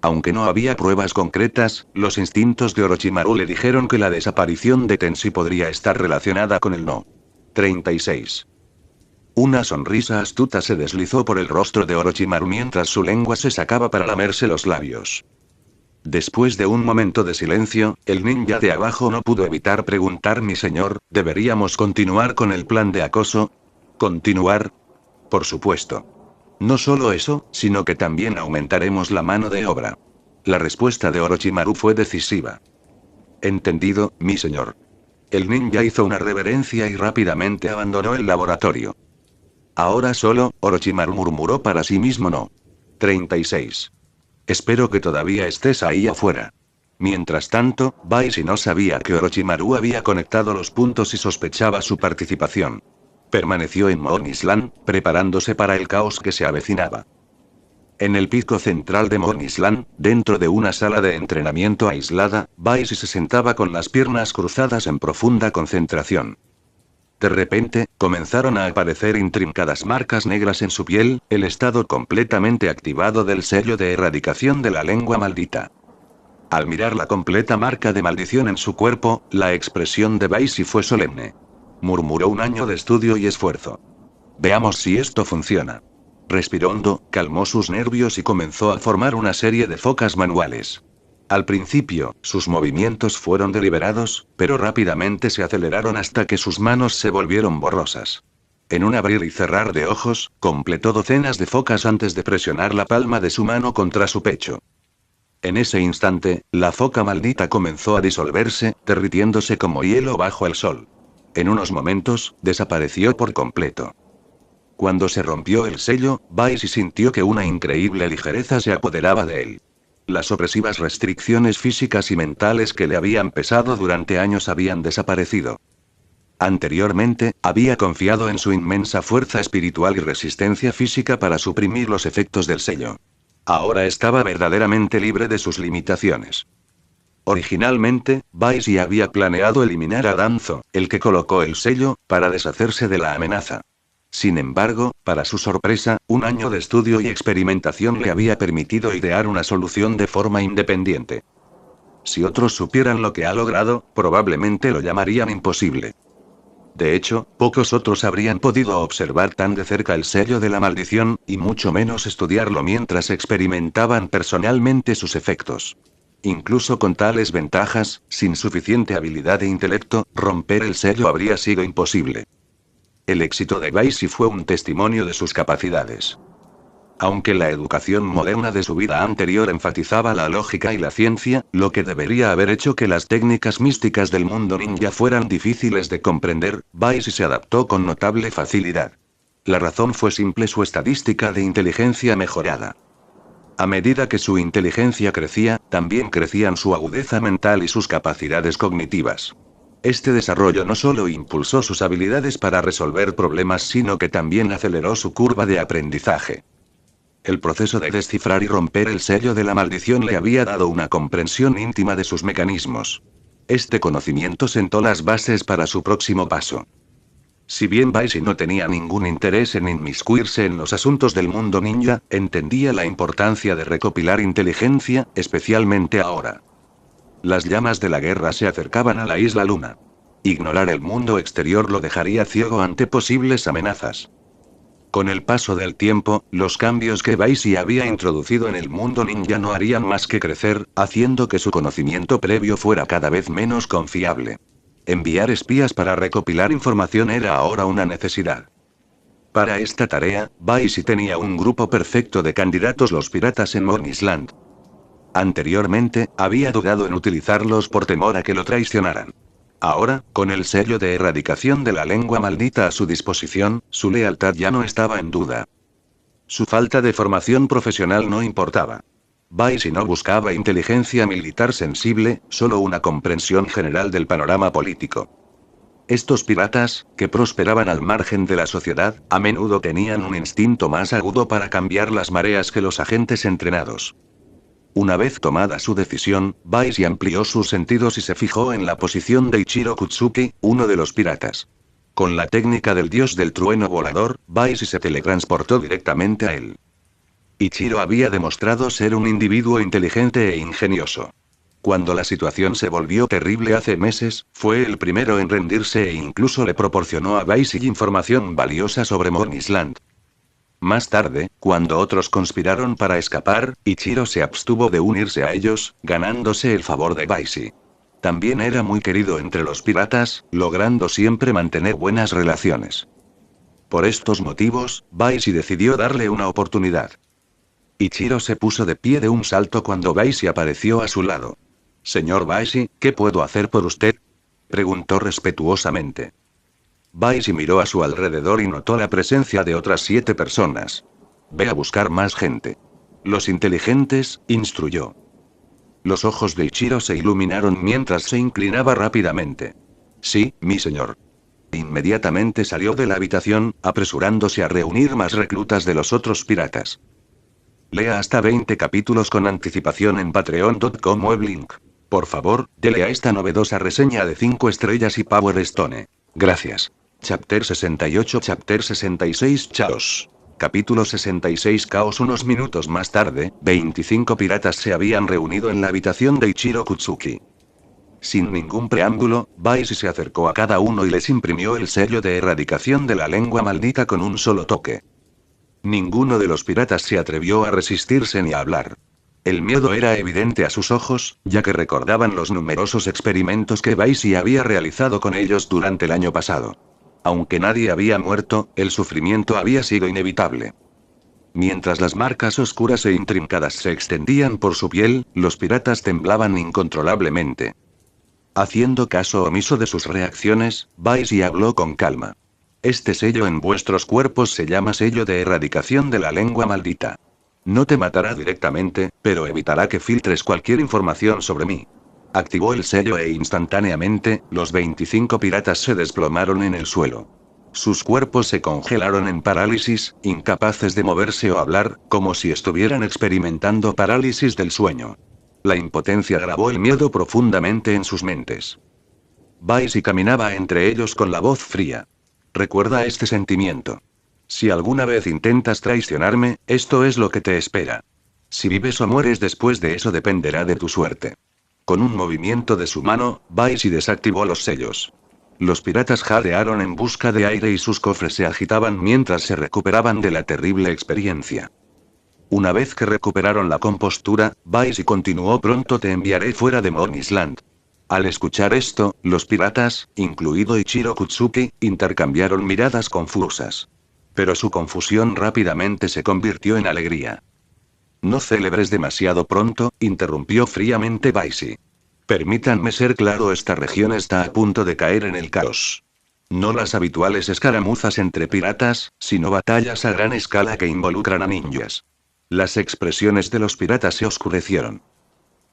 Aunque no había pruebas concretas, los instintos de Orochimaru le dijeron que la desaparición de Tenshi podría estar relacionada con el No. 36. Una sonrisa astuta se deslizó por el rostro de Orochimaru mientras su lengua se sacaba para lamerse los labios. Después de un momento de silencio, el ninja de abajo no pudo evitar preguntar: mi señor, ¿deberíamos continuar con el plan de acoso? ¿Continuar? Por supuesto. No solo eso, sino que también aumentaremos la mano de obra. La respuesta de Orochimaru fue decisiva. Entendido, mi señor. El ninja hizo una reverencia y rápidamente abandonó el laboratorio. Ahora solo, Orochimaru murmuró para sí mismo: no. 36. Espero que todavía estés ahí afuera. Mientras tanto, Baishi no sabía que Orochimaru había conectado los puntos y sospechaba su participación. Permaneció en Moon Island, preparándose para el caos que se avecinaba. En el pico central de Moon Island, dentro de una sala de entrenamiento aislada, Baishi se sentaba con las piernas cruzadas en profunda concentración. De repente, comenzaron a aparecer intrincadas marcas negras en su piel, el estado completamente activado del sello de erradicación de la lengua maldita. Al mirar la completa marca de maldición en su cuerpo, la expresión de Baishi fue solemne. Murmuró: un año de estudio y esfuerzo. Veamos si esto funciona. Respiró hondo, calmó sus nervios y comenzó a formar una serie de focas manuales. Al principio, sus movimientos fueron deliberados, pero rápidamente se aceleraron hasta que sus manos se volvieron borrosas. En un abrir y cerrar de ojos, completó docenas de focas antes de presionar la palma de su mano contra su pecho. En ese instante, la foca maldita comenzó a disolverse, derritiéndose como hielo bajo el sol. En unos momentos, desapareció por completo. Cuando se rompió el sello, Baishi sintió que una increíble ligereza se apoderaba de él. Las opresivas restricciones físicas y mentales que le habían pesado durante años habían desaparecido. Anteriormente, había confiado en su inmensa fuerza espiritual y resistencia física para suprimir los efectos del sello. Ahora estaba verdaderamente libre de sus limitaciones. Originalmente, Baishi había planeado eliminar a Danzo, el que colocó el sello, para deshacerse de la amenaza. Sin embargo, para su sorpresa, un año de estudio y experimentación le había permitido idear una solución de forma independiente. Si otros supieran lo que ha logrado, probablemente lo llamarían imposible. De hecho, pocos otros habrían podido observar tan de cerca el sello de la maldición, y mucho menos estudiarlo mientras experimentaban personalmente sus efectos. Incluso con tales ventajas, sin suficiente habilidad e intelecto, romper el sello habría sido imposible. El éxito de Baishi fue un testimonio de sus capacidades. Aunque la educación moderna de su vida anterior enfatizaba la lógica y la ciencia, lo que debería haber hecho que las técnicas místicas del mundo ninja fueran difíciles de comprender, Baishi se adaptó con notable facilidad. La razón fue simple: su estadística de inteligencia mejorada. A medida que su inteligencia crecía, también crecían su agudeza mental y sus capacidades cognitivas. Este desarrollo no solo impulsó sus habilidades para resolver problemas, sino que también aceleró su curva de aprendizaje. El proceso de descifrar y romper el sello de la maldición le había dado una comprensión íntima de sus mecanismos. Este conocimiento sentó las bases para su próximo paso. Si bien Baishi no tenía ningún interés en inmiscuirse en los asuntos del mundo ninja, entendía la importancia de recopilar inteligencia, especialmente ahora. Las llamas de la guerra se acercaban a la isla Luna. Ignorar el mundo exterior lo dejaría ciego ante posibles amenazas. Con el paso del tiempo, los cambios que Baishi había introducido en el mundo ninja no harían más que crecer, haciendo que su conocimiento previo fuera cada vez menos confiable. Enviar espías para recopilar información era ahora una necesidad. Para esta tarea, Vice tenía un grupo perfecto de candidatos: los piratas en Morn Island. Anteriormente, había dudado en utilizarlos por temor a que lo traicionaran. Ahora, con el sello de erradicación de la lengua maldita a su disposición, su lealtad ya no estaba en duda. Su falta de formación profesional no importaba. Vice no buscaba inteligencia militar sensible, solo una comprensión general del panorama político. Estos piratas, que prosperaban al margen de la sociedad, a menudo tenían un instinto más agudo para cambiar las mareas que los agentes entrenados. Una vez tomada su decisión, Vice amplió sus sentidos y se fijó en la posición de Ichiro Kutsuki, uno de los piratas. Con la técnica del dios del trueno volador, Vice se teletransportó directamente a él. Ichiro había demostrado ser un individuo inteligente e ingenioso. Cuando la situación se volvió terrible hace meses, fue el primero en rendirse e incluso le proporcionó a Vice información valiosa sobre Morn Island. Más tarde, cuando otros conspiraron para escapar, Ichiro se abstuvo de unirse a ellos, ganándose el favor de Vice. También era muy querido entre los piratas, logrando siempre mantener buenas relaciones. Por estos motivos, Vice decidió darle una oportunidad. Ichiro se puso de pie de un salto cuando Vice apareció a su lado. «Señor Vice, ¿qué puedo hacer por usted?», preguntó respetuosamente. Vice miró a su alrededor y notó la presencia de otras 7 personas. «Ve a buscar más gente. Los inteligentes», instruyó. Los ojos de Ichiro se iluminaron mientras se inclinaba rápidamente. «Sí, mi señor». Inmediatamente salió de la habitación, apresurándose a reunir más reclutas de los otros piratas. Lea hasta 20 capítulos con anticipación en patreon.com /weblink. Por favor, dele a esta novedosa reseña de 5 estrellas y Power Stone. Gracias. Chapter 68, Chapter 66, Chaos. Capítulo 66, Caos. Unos minutos más tarde, 25 piratas se habían reunido en la habitación de Ichiro Kutsuki. Sin ningún preámbulo, Vice se acercó a cada uno y les imprimió el sello de erradicación de la lengua maldita con un solo toque. Ninguno de los piratas se atrevió a resistirse ni a hablar. El miedo era evidente a sus ojos, ya que recordaban los numerosos experimentos que Vice había realizado con ellos durante el año pasado. Aunque nadie había muerto, el sufrimiento había sido inevitable. Mientras las marcas oscuras e intrincadas se extendían por su piel, los piratas temblaban incontrolablemente. Haciendo caso omiso de sus reacciones, Vice habló con calma. Este sello en vuestros cuerpos se llama sello de erradicación de la lengua maldita. No te matará directamente, pero evitará que filtres cualquier información sobre mí. Activó el sello e instantáneamente, los 25 piratas se desplomaron en el suelo. Sus cuerpos se congelaron en parálisis, incapaces de moverse o hablar, como si estuvieran experimentando parálisis del sueño. La impotencia grabó el miedo profundamente en sus mentes. Vice caminaba entre ellos con la voz fría. Recuerda este sentimiento. Si alguna vez intentas traicionarme, esto es lo que te espera. Si vives o mueres después de eso dependerá de tu suerte. Con un movimiento de su mano, Vice desactivó los sellos. Los piratas jadearon en busca de aire y sus cofres se agitaban mientras se recuperaban de la terrible experiencia. Una vez que recuperaron la compostura, Vice continuó: pronto te enviaré fuera de Morn Island. Al escuchar esto, los piratas, incluido Ichiro Kutsuki, intercambiaron miradas confusas. Pero su confusión rápidamente se convirtió en alegría. No celebres demasiado pronto, interrumpió fríamente Vice. Permítanme ser claro, esta región está a punto de caer en el caos. No las habituales escaramuzas entre piratas, sino batallas a gran escala que involucran a ninjas. Las expresiones de los piratas se oscurecieron.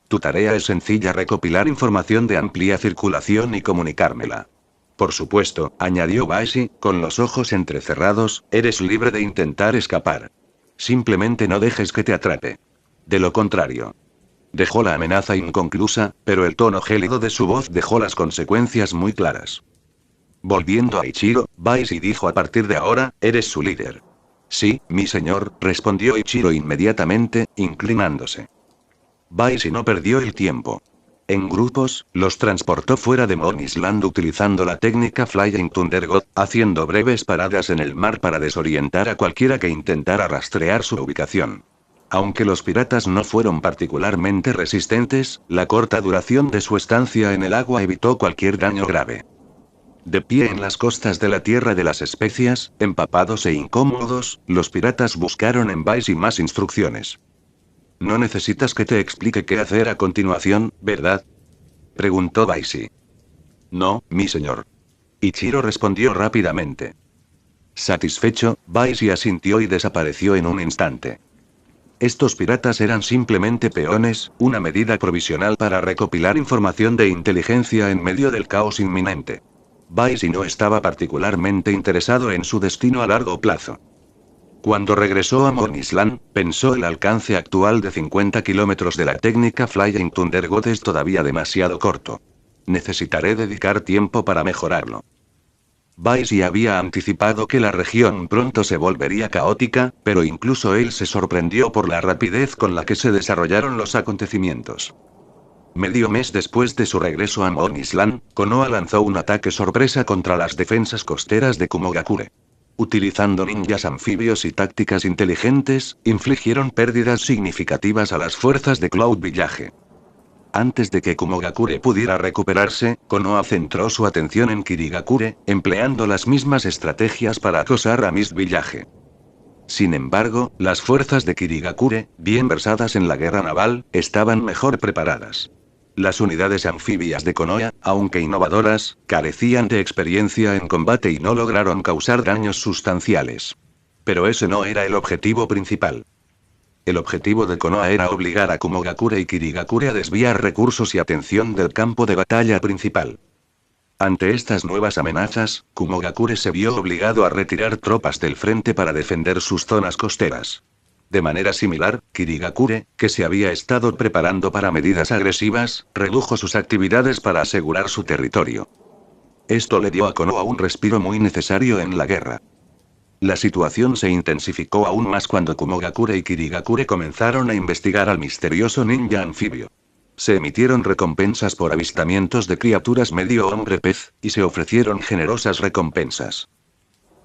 Tu tarea es sencilla: recopilar información de amplia circulación y comunicármela. Por supuesto, añadió Vice, con los ojos entrecerrados, eres libre de intentar escapar. Simplemente no dejes que te atrape. De lo contrario. Dejó la amenaza inconclusa, pero el tono gélido de su voz dejó las consecuencias muy claras. Volviendo a Ichiro, Vice dijo: a partir de ahora, eres su líder. Sí, mi señor, respondió Ichiro inmediatamente, inclinándose. Vice no perdió el tiempo. En grupos, los transportó fuera de Morn Island utilizando la técnica Flying Thunder God, haciendo breves paradas en el mar para desorientar a cualquiera que intentara rastrear su ubicación. Aunque los piratas no fueron particularmente resistentes, la corta duración de su estancia en el agua evitó cualquier daño grave. De pie en las costas de la Tierra de las Especias, empapados e incómodos, los piratas buscaron en Vice más instrucciones. «No necesitas que te explique qué hacer a continuación, ¿verdad?», preguntó Vice. «No, mi señor». Ichiro respondió rápidamente. Satisfecho, Vice asintió y desapareció en un instante. Estos piratas eran simplemente peones, una medida provisional para recopilar información de inteligencia en medio del caos inminente. Vice no estaba particularmente interesado en su destino a largo plazo. Cuando regresó a Moon Island, pensó el alcance actual de 50 kilómetros de la técnica Flying Thunder God es todavía demasiado corto. Necesitaré dedicar tiempo para mejorarlo. Vice había anticipado que la región pronto se volvería caótica, pero incluso él se sorprendió por la rapidez con la que se desarrollaron los acontecimientos. Medio mes después de su regreso a Moon Island, Konoha lanzó un ataque sorpresa contra las defensas costeras de Kumogakure. Utilizando ninjas anfibios y tácticas inteligentes, infligieron pérdidas significativas a las fuerzas de Cloud Village. Antes de que Kumogakure pudiera recuperarse, Konoha centró su atención en Kirigakure, empleando las mismas estrategias para acosar a Mist Village. Sin embargo, las fuerzas de Kirigakure, bien versadas en la guerra naval, estaban mejor preparadas. Las unidades anfibias de Konoha, aunque innovadoras, carecían de experiencia en combate y no lograron causar daños sustanciales. Pero ese no era el objetivo principal. El objetivo de Konoha era obligar a Kumogakure y Kirigakure a desviar recursos y atención del campo de batalla principal. Ante estas nuevas amenazas, Kumogakure se vio obligado a retirar tropas del frente para defender sus zonas costeras. De manera similar, Kirigakure, que se había estado preparando para medidas agresivas, redujo sus actividades para asegurar su territorio. Esto le dio a Konoha un respiro muy necesario en la guerra. La situación se intensificó aún más cuando Kumogakure y Kirigakure comenzaron a investigar al misterioso ninja anfibio. Se emitieron recompensas por avistamientos de criaturas medio hombre pez, y se ofrecieron generosas recompensas.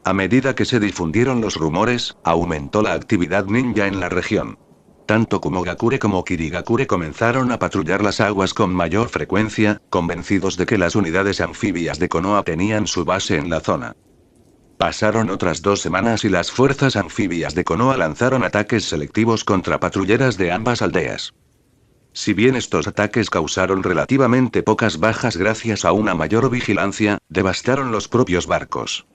A medida que se difundieron los rumores, aumentó la actividad ninja en la región. Tanto Kumogakure como Kirigakure comenzaron a patrullar las aguas con mayor frecuencia, convencidos de que las unidades anfibias de Konoha tenían su base en la zona. Pasaron otras 2 semanas y las fuerzas anfibias de Konoha lanzaron ataques selectivos contra patrulleras de ambas aldeas. Si bien estos ataques causaron relativamente pocas bajas gracias a una mayor vigilancia, devastaron los propios barcos.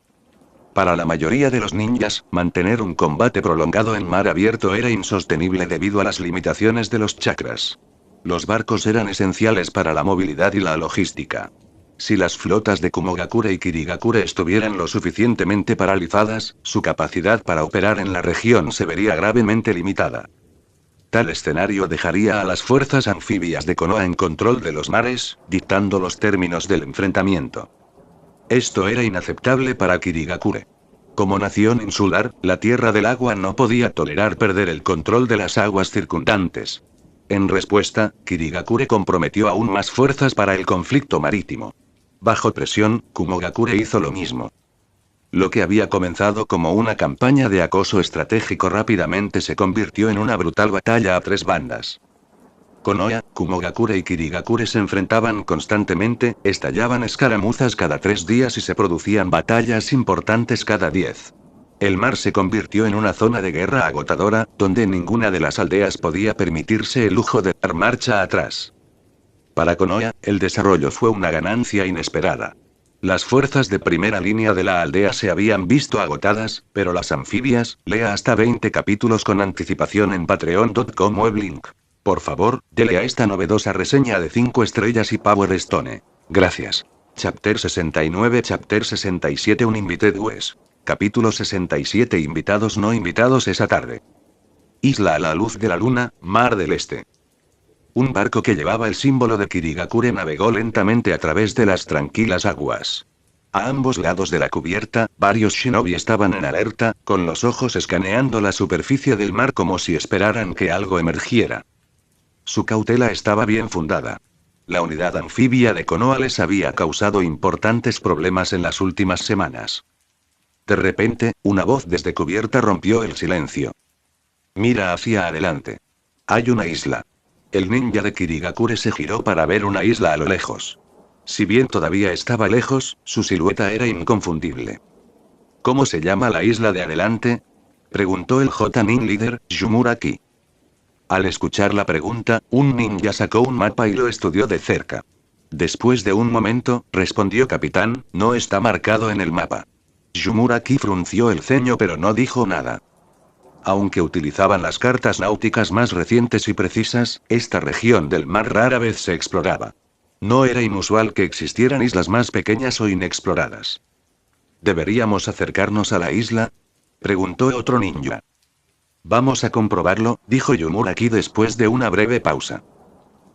Para la mayoría de los ninjas, mantener un combate prolongado en mar abierto era insostenible debido a las limitaciones de los chakras. Los barcos eran esenciales para la movilidad y la logística. Si las flotas de Kumogakure y Kirigakure estuvieran lo suficientemente paralizadas, su capacidad para operar en la región se vería gravemente limitada. Tal escenario dejaría a las fuerzas anfibias de Konoha en control de los mares, dictando los términos del enfrentamiento. Esto era inaceptable para Kirigakure. Como nación insular, la Tierra del Agua no podía tolerar perder el control de las aguas circundantes. En respuesta, Kirigakure comprometió aún más fuerzas para el conflicto marítimo. Bajo presión, Kumogakure hizo lo mismo. Lo que había comenzado como una campaña de acoso estratégico rápidamente se convirtió en una brutal batalla a 3 bandas. Konoha, Kumogakure y Kirigakure se enfrentaban constantemente, estallaban escaramuzas cada 3 días y se producían batallas importantes cada 10. El mar se convirtió en una zona de guerra agotadora, donde ninguna de las aldeas podía permitirse el lujo de dar marcha atrás. Para Konoha, el desarrollo fue una ganancia inesperada. Las fuerzas de primera línea de la aldea se habían visto agotadas, pero las anfibias, lea hasta 20 capítulos con anticipación en patreon.com weblink. Por favor, dele a esta novedosa reseña de 5 estrellas y Power Stone. Gracias. Chapter 69 Chapter 67 Un Invited Wes. Capítulo 67 Invitados no invitados esa tarde. Isla a la luz de la luna, Mar del Este. Un barco que llevaba el símbolo de Kirigakure navegó lentamente a través de las tranquilas aguas. A ambos lados de la cubierta, varios shinobi estaban en alerta, con los ojos escaneando la superficie del mar como si esperaran que algo emergiera. Su cautela estaba bien fundada. La unidad anfibia de Konoha les había causado importantes problemas en las últimas semanas. De repente, una voz desde cubierta rompió el silencio. Mira hacia adelante. Hay una isla. El ninja de Kirigakure se giró para ver una isla a lo lejos. Si bien todavía estaba lejos, su silueta era inconfundible. ¿Cómo se llama la isla de adelante? Preguntó el J-Nin líder, Yumuraki. Al escuchar la pregunta, un ninja sacó un mapa y lo estudió de cerca. Después de un momento, respondió Capitán, no está marcado en el mapa. Yumuraki frunció el ceño pero no dijo nada. Aunque utilizaban las cartas náuticas más recientes y precisas, esta región del mar rara vez se exploraba. No era inusual que existieran islas más pequeñas o inexploradas. ¿Deberíamos acercarnos a la isla? Preguntó otro ninja. Vamos a comprobarlo, dijo Yumuraki después de una breve pausa.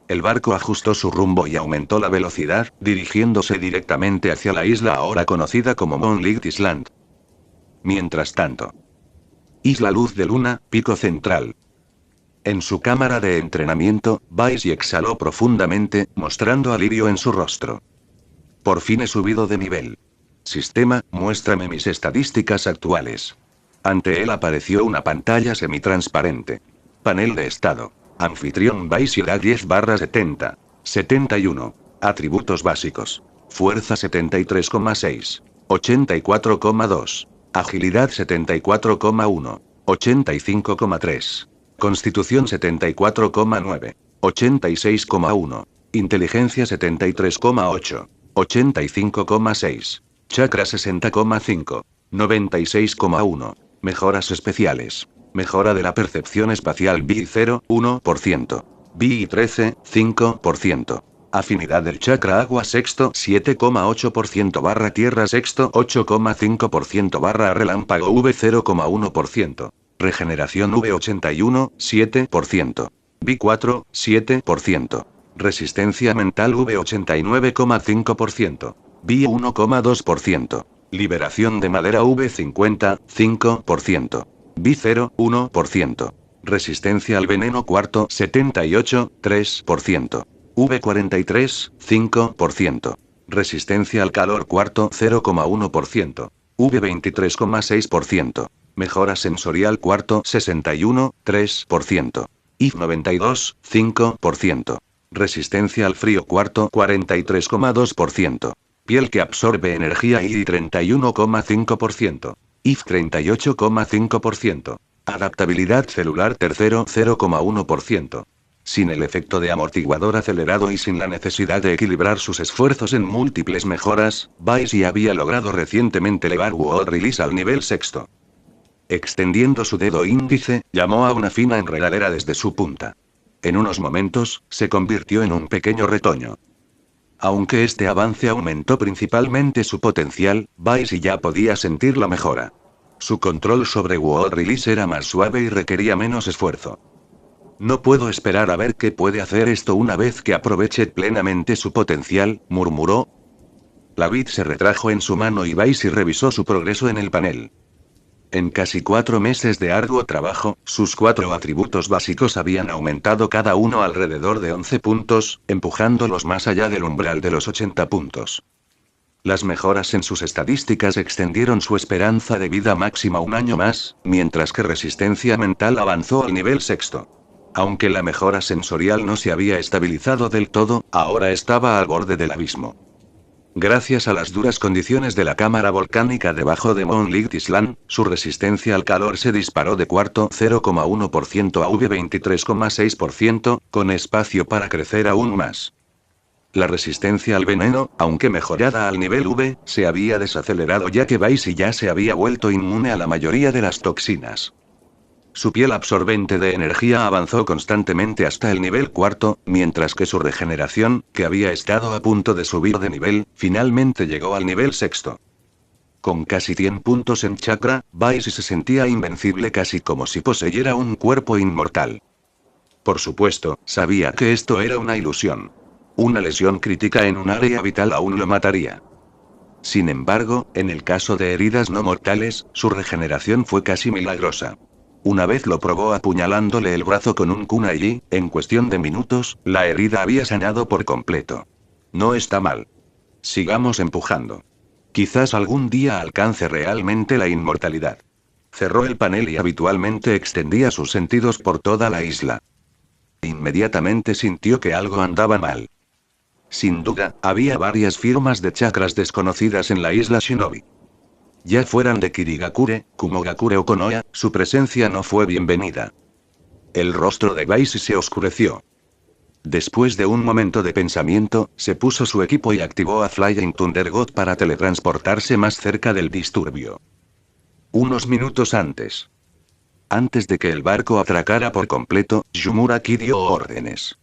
El barco ajustó su rumbo y aumentó la velocidad, dirigiéndose directamente hacia la isla ahora conocida como Moonlight Island. Mientras tanto. Isla Luz de Luna, Pico Central. En su cámara de entrenamiento, Vice exhaló profundamente, mostrando alivio en su rostro. Por fin he subido de nivel. Sistema, muéstrame mis estadísticas actuales. Ante él apareció una pantalla semitransparente. Panel de estado. Anfitrión Vice da 10/70. 71. Atributos básicos. Fuerza 73,6. 84,2. Agilidad 74,1. 85,3. Constitución 74,9. 86,1. Inteligencia 73,8. 85,6. Chakra 60,5. 96,1. Mejoras especiales. Mejora de la percepción espacial BI 0, 1%. BI 13, 5%. Afinidad del chakra agua sexto 7,8% barra tierra sexto 8,5% barra relámpago V 0,1%. Regeneración V81, 7%. BI 4, 7%. Resistencia mental V89,5%. BI 1,2%. Liberación de madera V50, 5%. BI 0, 1%. Resistencia al veneno cuarto 78, 3%. V43, 5%. Resistencia al calor cuarto 0,1%. V23,6%. Mejora sensorial cuarto 61, 3%. IV92, 5%. Resistencia al frío cuarto 43,2%. Piel que absorbe energía y 31,5%. IF 38,5%. Adaptabilidad celular tercero 0,1%. Sin el efecto de amortiguador acelerado y sin la necesidad de equilibrar sus esfuerzos en múltiples mejoras, Vice había logrado recientemente elevar World Release al nivel sexto. Extendiendo su dedo índice, llamó a una fina enredadera desde su punta. En unos momentos, se convirtió en un pequeño retoño. Aunque este avance aumentó principalmente su potencial, Vice ya podía sentir la mejora. Su control sobre World Release era más suave y requería menos esfuerzo. No puedo esperar a ver qué puede hacer esto una vez que aproveche plenamente su potencial, murmuró. La vid se retrajo en su mano y Vice revisó su progreso en el panel. En casi 4 meses de arduo trabajo, sus 4 atributos básicos habían aumentado cada uno alrededor de 11 puntos, empujándolos más allá del umbral de los 80 puntos. Las mejoras en sus estadísticas extendieron su esperanza de vida máxima un año más, mientras que resistencia mental avanzó al nivel sexto. Aunque la mejora sensorial no se había estabilizado del todo, ahora estaba al borde del abismo. Gracias a las duras condiciones de la cámara volcánica debajo de Moonlight Island, su resistencia al calor se disparó de cuarto 0,1% a V23,6%, con espacio para crecer aún más. La resistencia al veneno, aunque mejorada al nivel V, se había desacelerado ya que Vice ya se había vuelto inmune a la mayoría de las toxinas. Su piel absorbente de energía avanzó constantemente hasta el nivel cuarto, mientras que su regeneración, que había estado a punto de subir de nivel, finalmente llegó al nivel sexto. Con casi 100 puntos en chakra, Vice se sentía invencible casi como si poseyera un cuerpo inmortal. Por supuesto, sabía que esto era una ilusión. Una lesión crítica en un área vital aún lo mataría. Sin embargo, en el caso de heridas no mortales, su regeneración fue casi milagrosa. Una vez lo probó apuñalándole el brazo con un kunai y, en cuestión de minutos, la herida había sanado por completo. No está mal. Sigamos empujando. Quizás algún día alcance realmente la inmortalidad. Cerró el panel y habitualmente extendía sus sentidos por toda la isla. Inmediatamente sintió que algo andaba mal. Sin duda, había varias firmas de chakras desconocidas en la isla Shinobi. Ya fueran de Kirigakure, Kumogakure o Konoha, su presencia no fue bienvenida. El rostro de Baisi se oscureció. Después de un momento de pensamiento, se puso su equipo y activó a Flying Thunder God para teletransportarse más cerca del disturbio. Unos minutos antes. Antes de que el barco atracara por completo, Yumuraki dio órdenes.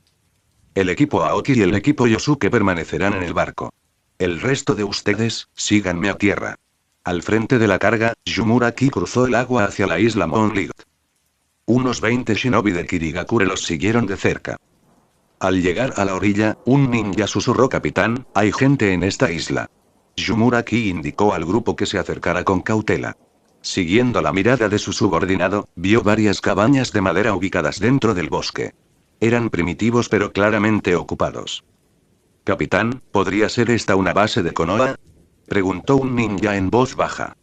El equipo Aoki y el equipo Yosuke permanecerán en el barco. El resto de ustedes, síganme a tierra. Al frente de la carga, Yumuraki cruzó el agua hacia la isla Moonlight. Unos 20 shinobi de Kirigakure los siguieron de cerca. Al llegar a la orilla, un ninja susurró: «Capitán, hay gente en esta isla». Yumuraki indicó al grupo que se acercara con cautela. Siguiendo la mirada de su subordinado, vio varias cabañas de madera ubicadas dentro del bosque. Eran primitivos pero claramente ocupados. «Capitán, ¿podría ser esta una base de Konoha?», preguntó un ninja en voz baja.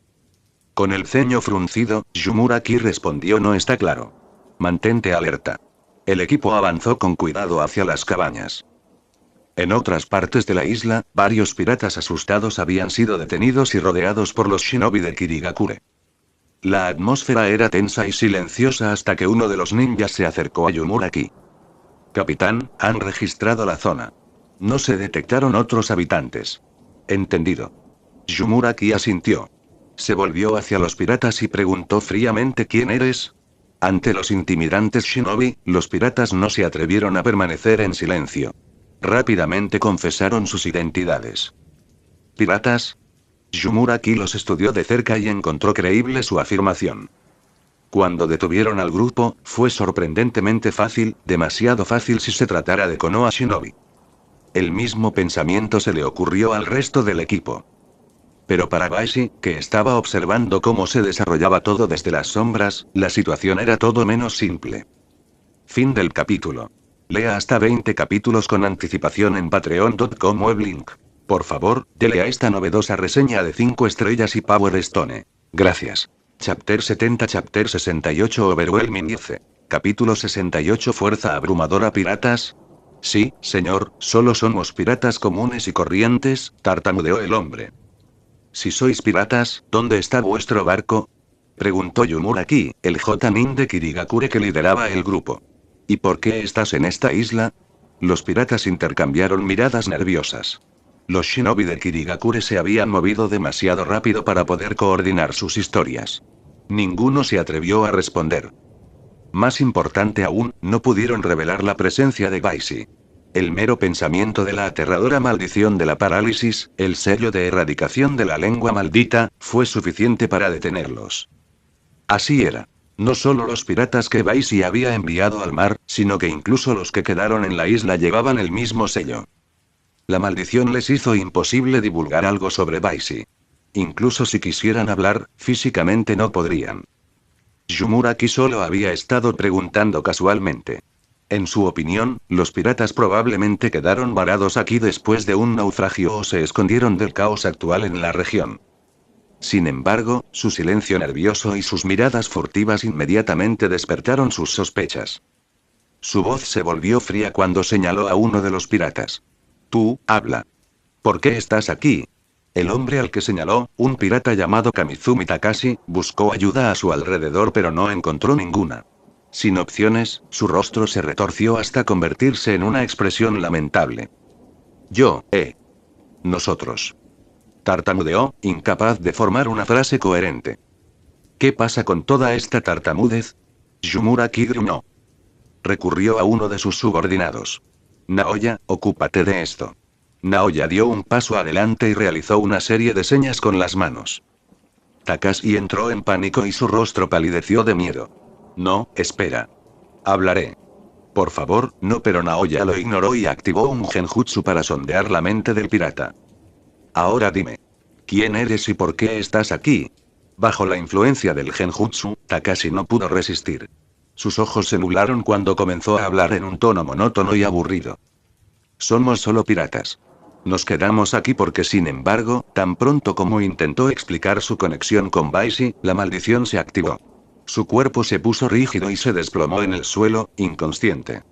Con el ceño fruncido, Yumuraki respondió: «No está claro. Mantente alerta». El equipo avanzó con cuidado hacia las cabañas. En otras partes de la isla, varios piratas asustados habían sido detenidos y rodeados por los shinobi de Kirigakure. La atmósfera era tensa y silenciosa hasta que uno de los ninjas se acercó a Yumuraki. «Capitán, han registrado la zona. No se detectaron otros habitantes». «Entendido». Yumuraki asintió. Se volvió hacia los piratas y preguntó fríamente: «¿Quién eres?». Ante los intimidantes shinobi, los piratas no se atrevieron a permanecer en silencio. Rápidamente confesaron sus identidades. «¿Piratas?». Yumuraki los estudió de cerca y encontró creíble su afirmación. Cuando detuvieron al grupo, fue sorprendentemente fácil, demasiado fácil si se tratara de Konoha Shinobi. El mismo pensamiento se le ocurrió al resto del equipo. Pero para Baisi, que estaba observando cómo se desarrollaba todo desde las sombras, la situación era todo menos simple. Fin del capítulo. Lea hasta 20 capítulos con anticipación en patreon.com weblink. Por favor, dele a esta novedosa reseña de 5 estrellas y Power Stone. Gracias. Chapter 70, Chapter 68, Overwhelming 10. Capítulo 68, Fuerza abrumadora. ¿Piratas? Sí, señor, solo somos piratas comunes y corrientes, tartamudeó el hombre. Si sois piratas, ¿dónde está vuestro barco?, preguntó Yumuraki, el J-nin de Kirigakure que lideraba el grupo. ¿Y por qué estás en esta isla? Los piratas intercambiaron miradas nerviosas. Los shinobi de Kirigakure se habían movido demasiado rápido para poder coordinar sus historias. Ninguno se atrevió a responder. Más importante aún, no pudieron revelar la presencia de Baisi. El mero pensamiento de la aterradora maldición de la parálisis, el sello de erradicación de la lengua maldita, fue suficiente para detenerlos. Así era. No solo los piratas que Baisi había enviado al mar, sino que incluso los que quedaron en la isla llevaban el mismo sello. La maldición les hizo imposible divulgar algo sobre Baisi. Incluso si quisieran hablar, físicamente no podrían. Yumuraki solo había estado preguntando casualmente. En su opinión, los piratas probablemente quedaron varados aquí después de un naufragio o se escondieron del caos actual en la región. Sin embargo, su silencio nervioso y sus miradas furtivas inmediatamente despertaron sus sospechas. Su voz se volvió fría cuando señaló a uno de los piratas. «Tú, habla. ¿Por qué estás aquí?». El hombre al que señaló, un pirata llamado Kamizumi Takashi, buscó ayuda a su alrededor pero no encontró ninguna. Sin opciones, su rostro se retorció hasta convertirse en una expresión lamentable. Nosotros. Tartamudeó, incapaz de formar una frase coherente. ¿Qué pasa con toda esta tartamudez? Yumuraki gruñó. Recurrió a uno de sus subordinados. «Naoya, ocúpate de esto». Naoya dio un paso adelante y realizó una serie de señas con las manos. Takashi entró en pánico y su rostro palideció de miedo. «No, espera. Hablaré». «Por favor, no», pero Naoya lo ignoró y activó un genjutsu para sondear la mente del pirata. «Ahora dime. ¿Quién eres y por qué estás aquí?». Bajo la influencia del genjutsu, Takashi no pudo resistir. Sus ojos se nublaron cuando comenzó a hablar en un tono monótono y aburrido. «Somos solo piratas. Nos quedamos aquí porque sin embargo, tan pronto como intentó explicar su conexión con Baisi, la maldición se activó. Su cuerpo se puso rígido y se desplomó en el suelo, inconsciente.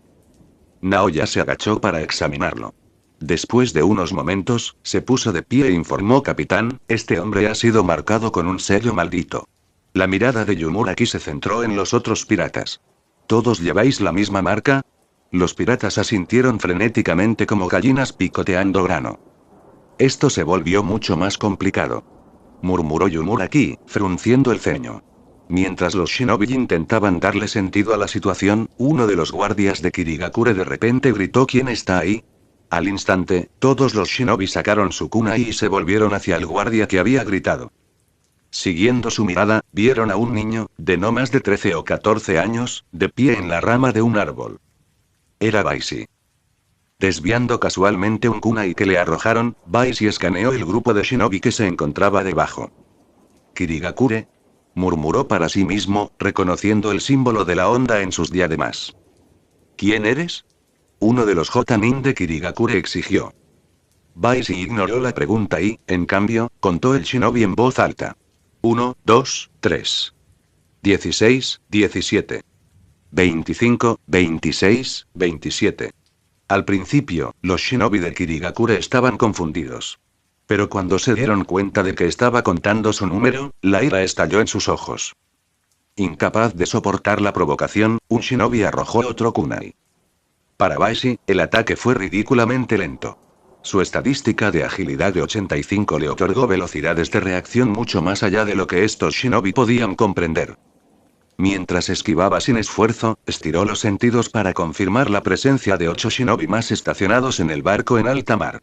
Naoya se agachó para examinarlo. Después de unos momentos, se puso de pie e informó: Capitán, este hombre ha sido marcado con un sello maldito. La mirada de Yumuraki se centró en los otros piratas. ¿Todos lleváis la misma marca? Los piratas asintieron frenéticamente como gallinas picoteando grano. Esto se volvió mucho más complicado, murmuró Yumuraki, frunciendo el ceño. Mientras los shinobi intentaban darle sentido a la situación, uno de los guardias de Kirigakure de repente gritó: ¿Quién está ahí? Al instante, todos los shinobi sacaron su kunai y se volvieron hacia el guardia que había gritado. Siguiendo su mirada, vieron a un niño, de no más de 13 o 14 años, de pie en la rama de un árbol. Era Baisi. Desviando casualmente un kunai que le arrojaron, Baisi escaneó el grupo de shinobi que se encontraba debajo. Kirigakure, murmuró para sí mismo, reconociendo el símbolo de la onda en sus diademas. ¿Quién eres? Uno de los Jotanin de Kirigakure exigió. Baisi ignoró la pregunta y, en cambio, contó el shinobi en voz alta. 1, 2, 3. 16, 17. 25, 26, 27. Al principio, los shinobi de Kirigakure estaban confundidos. Pero cuando se dieron cuenta de que estaba contando su número, la ira estalló en sus ojos. Incapaz de soportar la provocación, un shinobi arrojó otro kunai. Para Baisi, el ataque fue ridículamente lento. Su estadística de agilidad de 85 le otorgó velocidades de reacción mucho más allá de lo que estos shinobi podían comprender. Mientras esquivaba sin esfuerzo, estiró los sentidos para confirmar la presencia de 8 shinobi más estacionados en el barco en alta mar.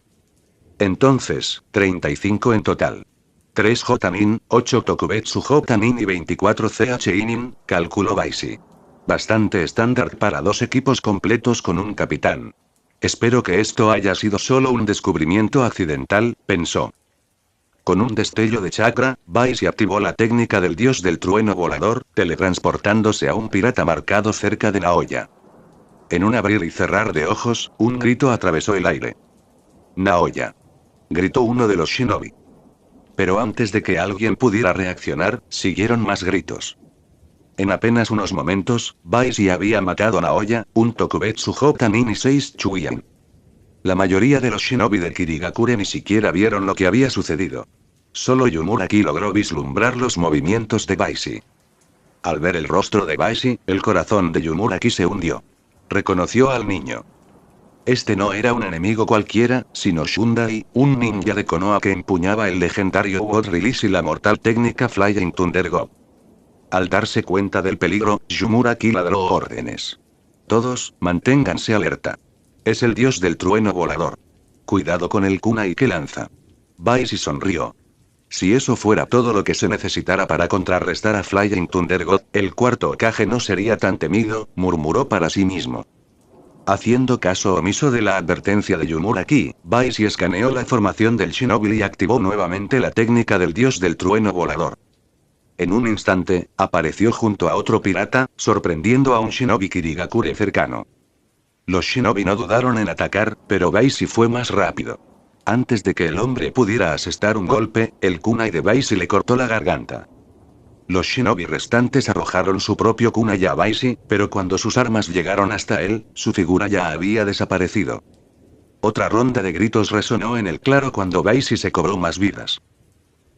Entonces, 35 en total. 3 Jotanin, 8 Tokubetsu Jotanin y 24 CH Inin, calculó Baisi. Bastante estándar para 2 equipos completos con un capitán. Espero que esto haya sido solo un descubrimiento accidental, pensó. Con un destello de chakra, Baisi activó la técnica del dios del trueno volador, teletransportándose a un pirata marcado cerca de Naoya. En un abrir y cerrar de ojos, un grito atravesó el aire. Naoya. Gritó uno de los shinobi. Pero antes de que alguien pudiera reaccionar, siguieron más gritos. En apenas unos momentos, Baisi había matado a Naoya, un Tokubetsu Jotanin y 6 Chuyan. La mayoría de los shinobi de Kirigakure ni siquiera vieron lo que había sucedido. Solo Yumuraki logró vislumbrar los movimientos de Baisi. Al ver el rostro de Baisi, el corazón de Yumuraki se hundió. Reconoció al niño. Este no era un enemigo cualquiera, sino Shundai, un ninja de Konoha que empuñaba el legendario World Release y la mortal técnica Flying Thunder Go. Al darse cuenta del peligro, Yumuraki ladró órdenes. Todos, manténganse alerta. Es el dios del trueno volador. Cuidado con el kunai que lanza. Baisi sonrió. Si eso fuera todo lo que se necesitara para contrarrestar a Flying Thunder God, el cuarto Hokage no sería tan temido, murmuró para sí mismo. Haciendo caso omiso de la advertencia de Yumuraki, Baisi escaneó la formación del shinobi y activó nuevamente la técnica del dios del trueno volador. En un instante, apareció junto a otro pirata, sorprendiendo a un shinobi Kirigakure cercano. Los shinobi no dudaron en atacar, pero Baisi fue más rápido. Antes de que el hombre pudiera asestar un golpe, el kunai de Baisi le cortó la garganta. Los shinobi restantes arrojaron su propio kunai a Baisi, pero cuando sus armas llegaron hasta él, su figura ya había desaparecido. Otra ronda de gritos resonó en el claro cuando Baisi se cobró más vidas.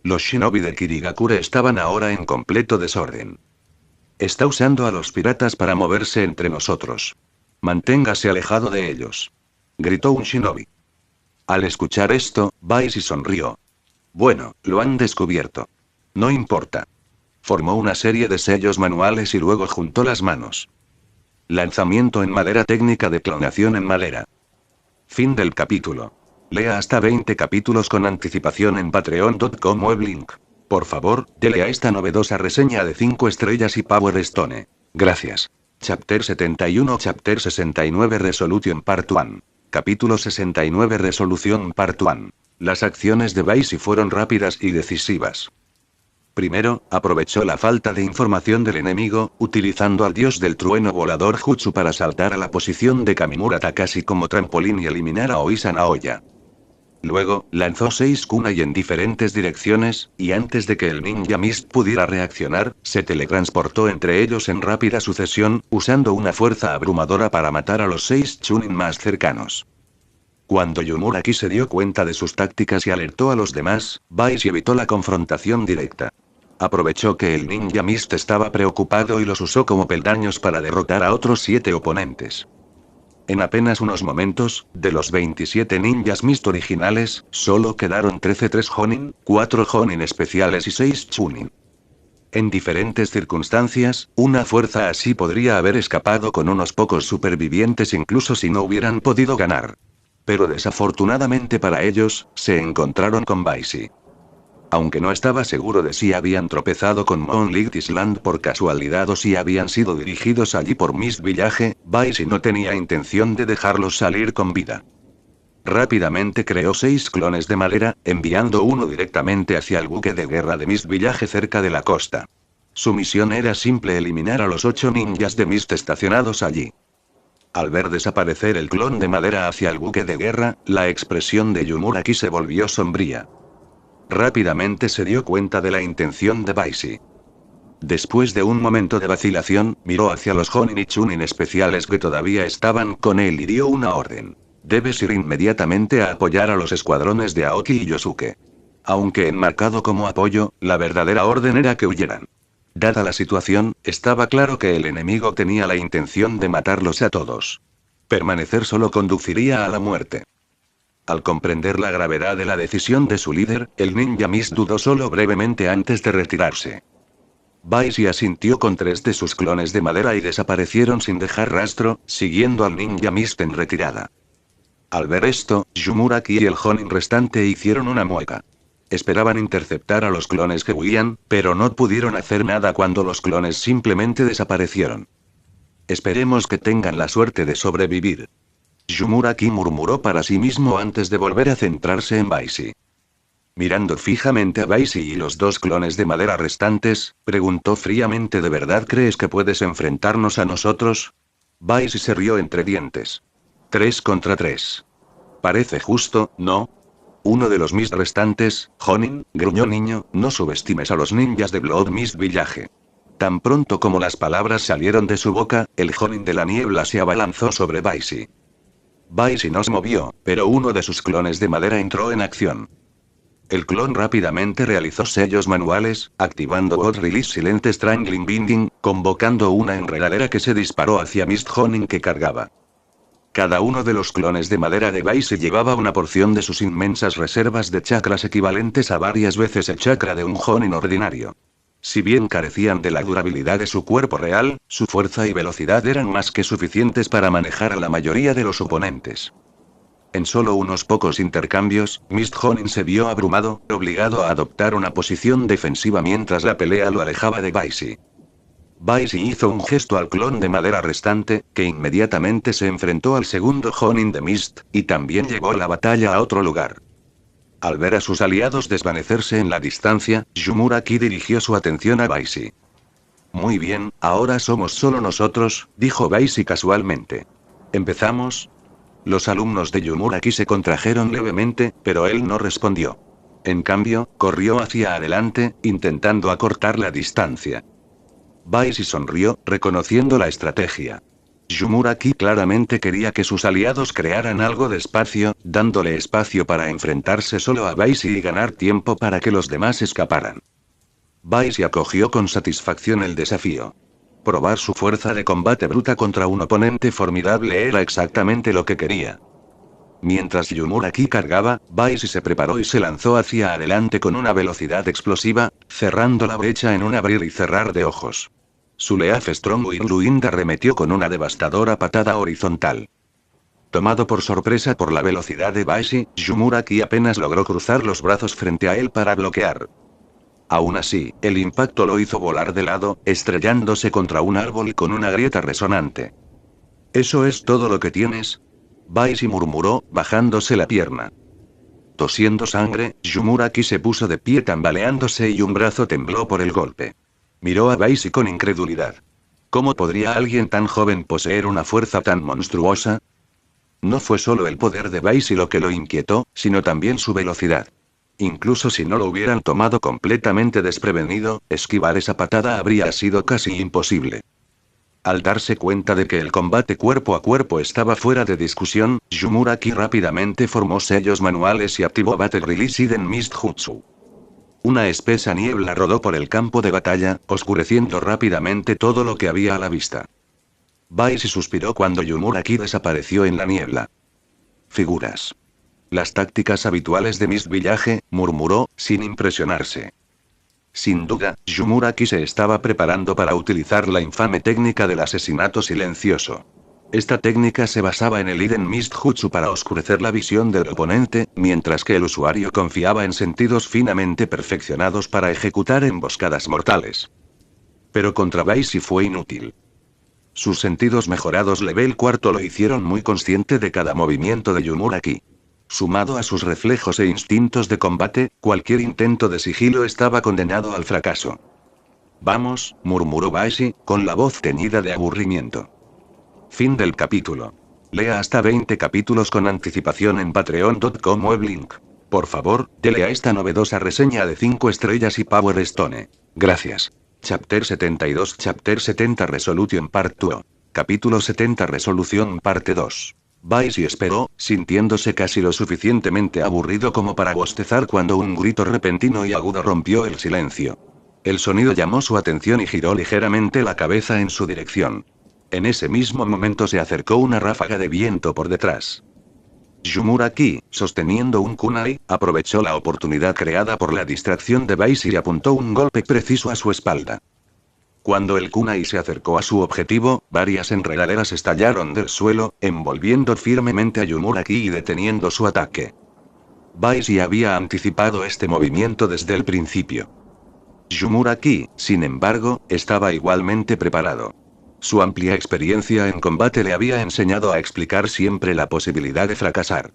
Los shinobi de Kirigakure estaban ahora en completo desorden. Está usando a los piratas para moverse entre nosotros. Manténgase alejado de ellos. Gritó un shinobi. Al escuchar esto, Baisi sonrió. Bueno, lo han descubierto. No importa. Formó una serie de sellos manuales y luego juntó las manos. Lanzamiento en madera, técnica de clonación en madera. Fin del capítulo. Lea hasta 20 capítulos con anticipación en patreon.com weblink. Por favor, dele a esta novedosa reseña de 5 estrellas y Power Stone. Gracias. Chapter 71 Chapter 69 Resolution Part 1. Capítulo 69 Resolución Part 1. Las acciones de Baisi fueron rápidas y decisivas. Primero, aprovechó la falta de información del enemigo, utilizando al dios del trueno volador Jutsu para saltar a la posición de Kamimura Takashi como trampolín y eliminar a Oisa Naoya. Luego, lanzó 6 kunai en diferentes direcciones, y antes de que el ninja Mist pudiera reaccionar, se teletransportó entre ellos en rápida sucesión, usando una fuerza abrumadora para matar a los 6 chunin más cercanos. Cuando Yumuraki se dio cuenta de sus tácticas y alertó a los demás, Baishi evitó la confrontación directa. Aprovechó que el ninja Mist estaba preocupado y los usó como peldaños para derrotar a otros 7 oponentes. En apenas unos momentos, de los 27 ninjas Mist originales, solo quedaron 13 3 Jonin, 4 Jonin especiales y 6 Chunin. En diferentes circunstancias, una fuerza así podría haber escapado con unos pocos supervivientes incluso si no hubieran podido ganar. Pero desafortunadamente para ellos, se encontraron con Baishi. Aunque no estaba seguro de si habían tropezado con Moonlight Island por casualidad o si habían sido dirigidos allí por Mist Village, Baishi no tenía intención de dejarlos salir con vida. Rápidamente creó 6 clones de madera, enviando uno directamente hacia el buque de guerra de Mist Village cerca de la costa. Su misión era simple: eliminar a los 8 ninjas de Mist estacionados allí. Al ver desaparecer el clon de madera hacia el buque de guerra, la expresión de Yumuraki se volvió sombría. Rápidamente se dio cuenta de la intención de Baishi. Después de un momento de vacilación, miró hacia los Jonin y Chunin especiales que todavía estaban con él y dio una orden. Debes ir inmediatamente a apoyar a los escuadrones de Aoki y Yosuke. Aunque enmarcado como apoyo, la verdadera orden era que huyeran. Dada la situación, estaba claro que el enemigo tenía la intención de matarlos a todos. Permanecer solo conduciría a la muerte. Al comprender la gravedad de la decisión de su líder, el ninja Mist dudó solo brevemente antes de retirarse. Baishi asintió con 3 de sus clones de madera y desaparecieron sin dejar rastro, siguiendo al ninja Mist en retirada. Al ver esto, Yumuraki y el Jonin restante hicieron una mueca. Esperaban interceptar a los clones que huían, pero no pudieron hacer nada cuando los clones simplemente desaparecieron. Esperemos que tengan la suerte de sobrevivir. Yumuraki murmuró para sí mismo antes de volver a centrarse en Baishi. Mirando fijamente a Baishi y los 2 clones de madera restantes, preguntó fríamente: ¿de verdad crees que puedes enfrentarnos a nosotros? Baishi se rió entre dientes. 3 contra 3. Parece justo, ¿no? Uno de los Mist restantes, Jonin, gruñó: niño, no subestimes a los ninjas de Blood Mist Village. Tan pronto como las palabras salieron de su boca, el Jonin de la niebla se abalanzó sobre Baishi. Baishi no se movió, pero uno de sus clones de madera entró en acción. El clon rápidamente realizó sellos manuales, activando God Release Silent Strangling Binding, convocando una enredadera que se disparó hacia Mist Jonin que cargaba. Cada uno de los clones de madera de Baishi llevaba una porción de sus inmensas reservas de chakras equivalentes a varias veces el chakra de un Jonin ordinario. Si bien carecían de la durabilidad de su cuerpo real, su fuerza y velocidad eran más que suficientes para manejar a la mayoría de los oponentes. En solo unos pocos intercambios, Mist Jonin se vio abrumado, obligado a adoptar una posición defensiva mientras la pelea lo alejaba de Baishi. Baishi hizo un gesto al clon de madera restante, que inmediatamente se enfrentó al segundo Jonin de Mist, y también llevó la batalla a otro lugar. Al ver a sus aliados desvanecerse en la distancia, Yumuraki dirigió su atención a Baishi. Muy bien, ahora somos solo nosotros, dijo Baishi casualmente. ¿Empezamos? Los alumnos de Yumuraki se contrajeron levemente, pero él no respondió. En cambio, corrió hacia adelante, intentando acortar la distancia. Baishi sonrió, reconociendo la estrategia. Yumuraki claramente quería que sus aliados crearan algo de espacio, dándole espacio para enfrentarse solo a Baishi y ganar tiempo para que los demás escaparan. Baishi acogió con satisfacción el desafío. Probar su fuerza de combate bruta contra un oponente formidable era exactamente lo que quería. Mientras Yumuraki cargaba, Baishi se preparó y se lanzó hacia adelante con una velocidad explosiva, cerrando la brecha en un abrir y cerrar de ojos. Su Leaf Strong Whirlwind arremetió con una devastadora patada horizontal. Tomado por sorpresa por la velocidad de Baishi, Yumuraki apenas logró cruzar los brazos frente a él para bloquear. Aún así, el impacto lo hizo volar de lado, estrellándose contra un árbol y con una grieta resonante. ¿Eso es todo lo que tienes? Baishi murmuró, bajándose la pierna. Tosiendo sangre, Yumuraki se puso de pie tambaleándose y un brazo tembló por el golpe. Miró a Baishi con incredulidad. ¿Cómo podría alguien tan joven poseer una fuerza tan monstruosa? No fue solo el poder de Baisi lo que lo inquietó, sino también su velocidad. Incluso si no lo hubieran tomado completamente desprevenido, esquivar esa patada habría sido casi imposible. Al darse cuenta de que el combate cuerpo a cuerpo estaba fuera de discusión, Yumuraki rápidamente formó sellos manuales y activó Battle Release Hidden Mist Jutsu. Una espesa niebla rodó por el campo de batalla, oscureciendo rápidamente todo lo que había a la vista. Baisi suspiró cuando Yumuraki desapareció en la niebla. Figuras. Las tácticas habituales de Mist Village, murmuró, sin impresionarse. Sin duda, Yumuraki se estaba preparando para utilizar la infame técnica del asesinato silencioso. Esta técnica se basaba en el Hidden Mist Jutsu para oscurecer la visión del oponente, mientras que el usuario confiaba en sentidos finamente perfeccionados para ejecutar emboscadas mortales. Pero contra Baisi fue inútil. Sus sentidos mejorados level 4 lo hicieron muy consciente de cada movimiento de Yumuraki. Sumado a sus reflejos e instintos de combate, cualquier intento de sigilo estaba condenado al fracaso. Vamos, murmuró Baisi, con la voz teñida de aburrimiento. Fin del capítulo. Lea hasta 20 capítulos con anticipación en patreon.com weblink. Por favor, dele a esta novedosa reseña de 5 estrellas y Power Stone. Gracias. Chapter 72 Chapter 70 Resolution Part 2. Capítulo 70 Resolución Parte 2. Baisi esperó, sintiéndose casi lo suficientemente aburrido como para bostezar cuando un grito repentino y agudo rompió el silencio. El sonido llamó su atención y giró ligeramente la cabeza en su dirección. En ese mismo momento se acercó una ráfaga de viento por detrás. Yumuraki, sosteniendo un kunai, aprovechó la oportunidad creada por la distracción de Baisi y apuntó un golpe preciso a su espalda. Cuando el kunai se acercó a su objetivo, varias enredaderas estallaron del suelo, envolviendo firmemente a Yumuraki y deteniendo su ataque. Baisi había anticipado este movimiento desde el principio. Yumuraki, sin embargo, estaba igualmente preparado. Su amplia experiencia en combate le había enseñado a explicar siempre la posibilidad de fracasar.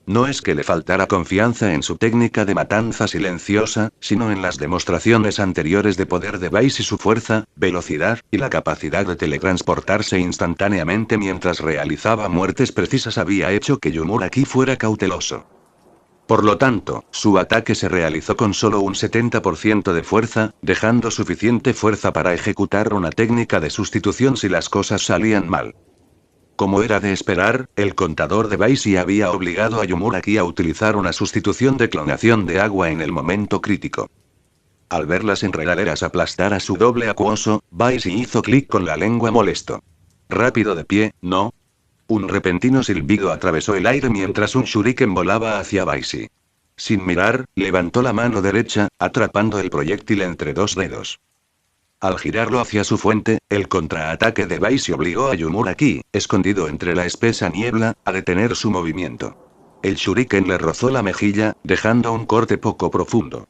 No es que le faltara confianza en su técnica de matanza silenciosa, sino en las demostraciones anteriores de poder de Baisi y su fuerza, velocidad, y la capacidad de teletransportarse instantáneamente mientras realizaba muertes precisas había hecho que Yumuraki fuera cauteloso. Por lo tanto, su ataque se realizó con solo un 70% de fuerza, dejando suficiente fuerza para ejecutar una técnica de sustitución si las cosas salían mal. Como era de esperar, el contador de Baisi había obligado a Yumuraki a utilizar una sustitución de clonación de agua en el momento crítico. Al ver las enredaderas aplastar a su doble acuoso, Baisi hizo clic con la lengua molesto. Rápido de pie, ¿no? Un repentino silbido atravesó el aire mientras un shuriken volaba hacia Baisi. Sin mirar, levantó la mano derecha, atrapando el proyectil entre dos dedos. Al girarlo hacia su fuente, el contraataque de Baisi obligó a Yumuraki, escondido entre la espesa niebla, a detener su movimiento. El shuriken le rozó la mejilla, dejando un corte poco profundo.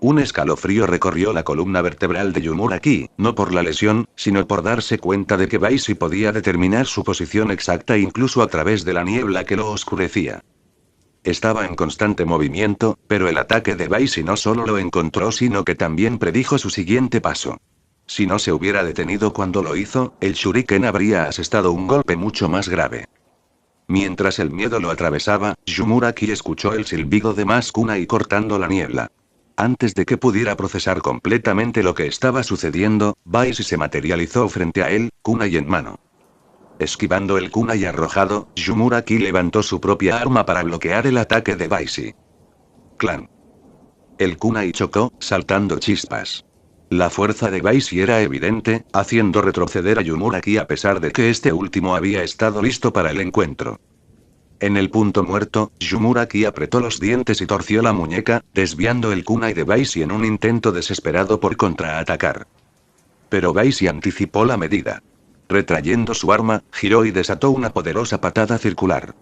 Un escalofrío recorrió la columna vertebral de Yumuraki, no por la lesión, sino por darse cuenta de que Baisi podía determinar su posición exacta incluso a través de la niebla que lo oscurecía. Estaba en constante movimiento, pero el ataque de Baisi no solo lo encontró sino que también predijo su siguiente paso. Si no se hubiera detenido cuando lo hizo, el shuriken habría asestado un golpe mucho más grave. Mientras el miedo lo atravesaba, Yumuraki escuchó el silbido de más kunai cortando la niebla. Antes de que pudiera procesar completamente lo que estaba sucediendo, Baisi se materializó frente a él, kunai en mano. Esquivando el kunai arrojado, Yumuraki levantó su propia arma para bloquear el ataque de Baisi. Clan. El kunai chocó, saltando chispas. La fuerza de Baisi era evidente, haciendo retroceder a Yumuraki a pesar de que este último había estado listo para el encuentro. En el punto muerto, Yumuraki apretó los dientes y torció la muñeca, desviando el kunai de Baisi en un intento desesperado por contraatacar. Pero Baisi anticipó la medida. Retrayendo su arma, giró y desató una poderosa patada circular.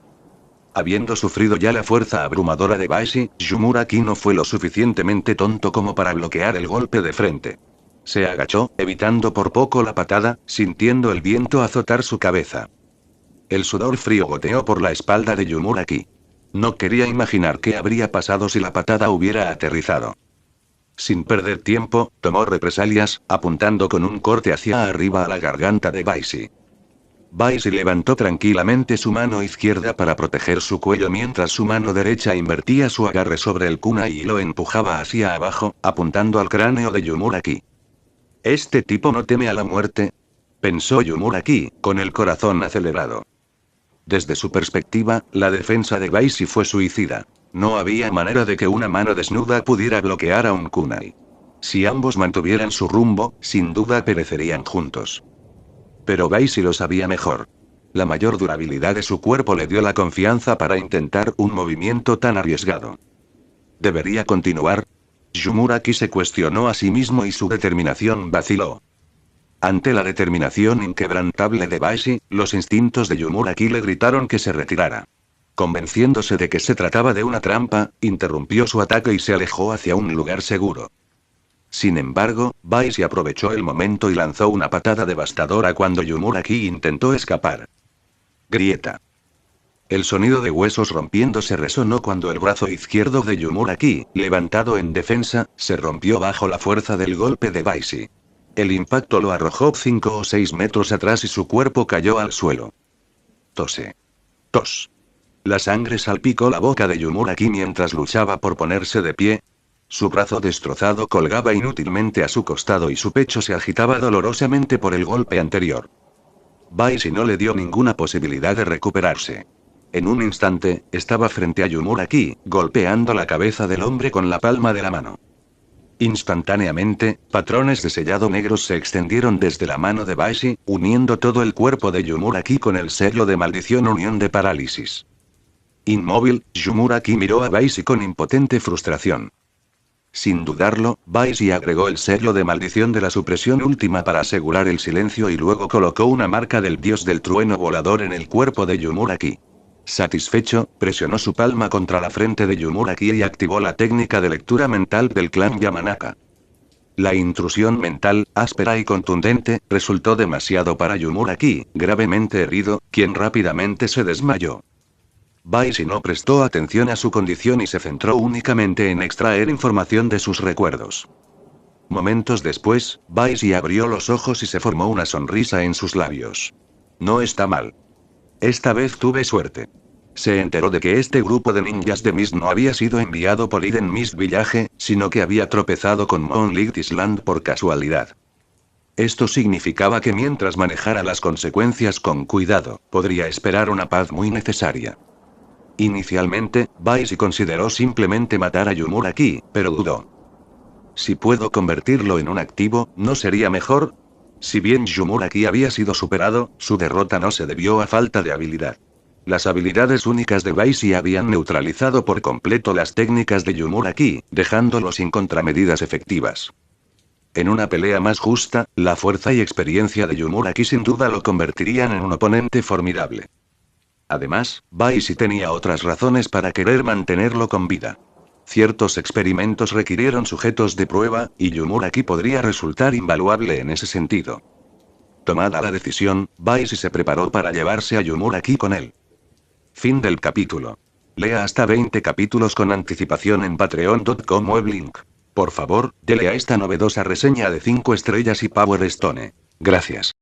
Habiendo sufrido ya la fuerza abrumadora de Baisi, Yumuraki no fue lo suficientemente tonto como para bloquear el golpe de frente. Se agachó, evitando por poco la patada, sintiendo el viento azotar su cabeza. El sudor frío goteó por la espalda de Yumuraki. No quería imaginar qué habría pasado si la patada hubiera aterrizado. Sin perder tiempo, tomó represalias, apuntando con un corte hacia arriba a la garganta de Baisi. Baisi levantó tranquilamente su mano izquierda para proteger su cuello mientras su mano derecha invertía su agarre sobre el kunai y lo empujaba hacia abajo, apuntando al cráneo de Yumuraki. «Este tipo no teme a la muerte», pensó Yumuraki, con el corazón acelerado. Desde su perspectiva, la defensa de Baisi fue suicida. No había manera de que una mano desnuda pudiera bloquear a un kunai. Si ambos mantuvieran su rumbo, sin duda perecerían juntos. Pero Baisi lo sabía mejor. La mayor durabilidad de su cuerpo le dio la confianza para intentar un movimiento tan arriesgado. ¿Debería continuar? Yumuraki se cuestionó a sí mismo y su determinación vaciló. Ante la determinación inquebrantable de Baisi, los instintos de Yumuraki le gritaron que se retirara. Convenciéndose de que se trataba de una trampa, interrumpió su ataque y se alejó hacia un lugar seguro. Sin embargo, Baisi aprovechó el momento y lanzó una patada devastadora cuando Yumuraki intentó escapar. Grieta. El sonido de huesos rompiéndose resonó cuando el brazo izquierdo de Yumuraki, levantado en defensa, se rompió bajo la fuerza del golpe de Baisi. El impacto lo arrojó 5 o 6 metros atrás y su cuerpo cayó al suelo. Tose. Tos. La sangre salpicó la boca de Yumuraki mientras luchaba por ponerse de pie. Su brazo destrozado colgaba inútilmente a su costado y su pecho se agitaba dolorosamente por el golpe anterior. Baisi no le dio ninguna posibilidad de recuperarse. En un instante, estaba frente a Yumuraki, golpeando la cabeza del hombre con la palma de la mano. Instantáneamente, patrones de sellado negros se extendieron desde la mano de Baisi, uniendo todo el cuerpo de Yumuraki con el sello de maldición unión de parálisis. Inmóvil, Yumuraki miró a Baisi con impotente frustración. Sin dudarlo, Baisi agregó el sello de maldición de la supresión última para asegurar el silencio y luego colocó una marca del dios del trueno volador en el cuerpo de Yumuraki. Satisfecho, presionó su palma contra la frente de Yumuraki y activó la técnica de lectura mental del clan Yamanaka. La intrusión mental, áspera y contundente, resultó demasiado para Yumuraki, gravemente herido, quien rápidamente se desmayó. Baisi no prestó atención a su condición y se centró únicamente en extraer información de sus recuerdos. Momentos después, Baisi abrió los ojos y se formó una sonrisa en sus labios. No está mal. Esta vez tuve suerte. Se enteró de que este grupo de ninjas de Mist no había sido enviado por Eden Mist Village, sino que había tropezado con Moonlight Island por casualidad. Esto significaba que mientras manejara las consecuencias con cuidado, podría esperar una paz muy necesaria. Inicialmente, Baisi consideró simplemente matar a Yumuraki, pero dudó. Si puedo convertirlo en un activo, ¿no sería mejor? Si bien Yumuraki había sido superado, su derrota no se debió a falta de habilidad. Las habilidades únicas de Baisi habían neutralizado por completo las técnicas de Yumuraki, dejándolo sin contramedidas efectivas. En una pelea más justa, la fuerza y experiencia de Yumuraki sin duda lo convertirían en un oponente formidable. Además, Baisi tenía otras razones para querer mantenerlo con vida. Ciertos experimentos requirieron sujetos de prueba, y Yumuraki podría resultar invaluable en ese sentido. Tomada la decisión, Baisi se preparó para llevarse a Yumuraki con él. Fin del capítulo. Lea hasta 20 capítulos con anticipación en patreon.com weblink. Por favor, dele a esta novedosa reseña de 5 estrellas y Power Stone. Gracias.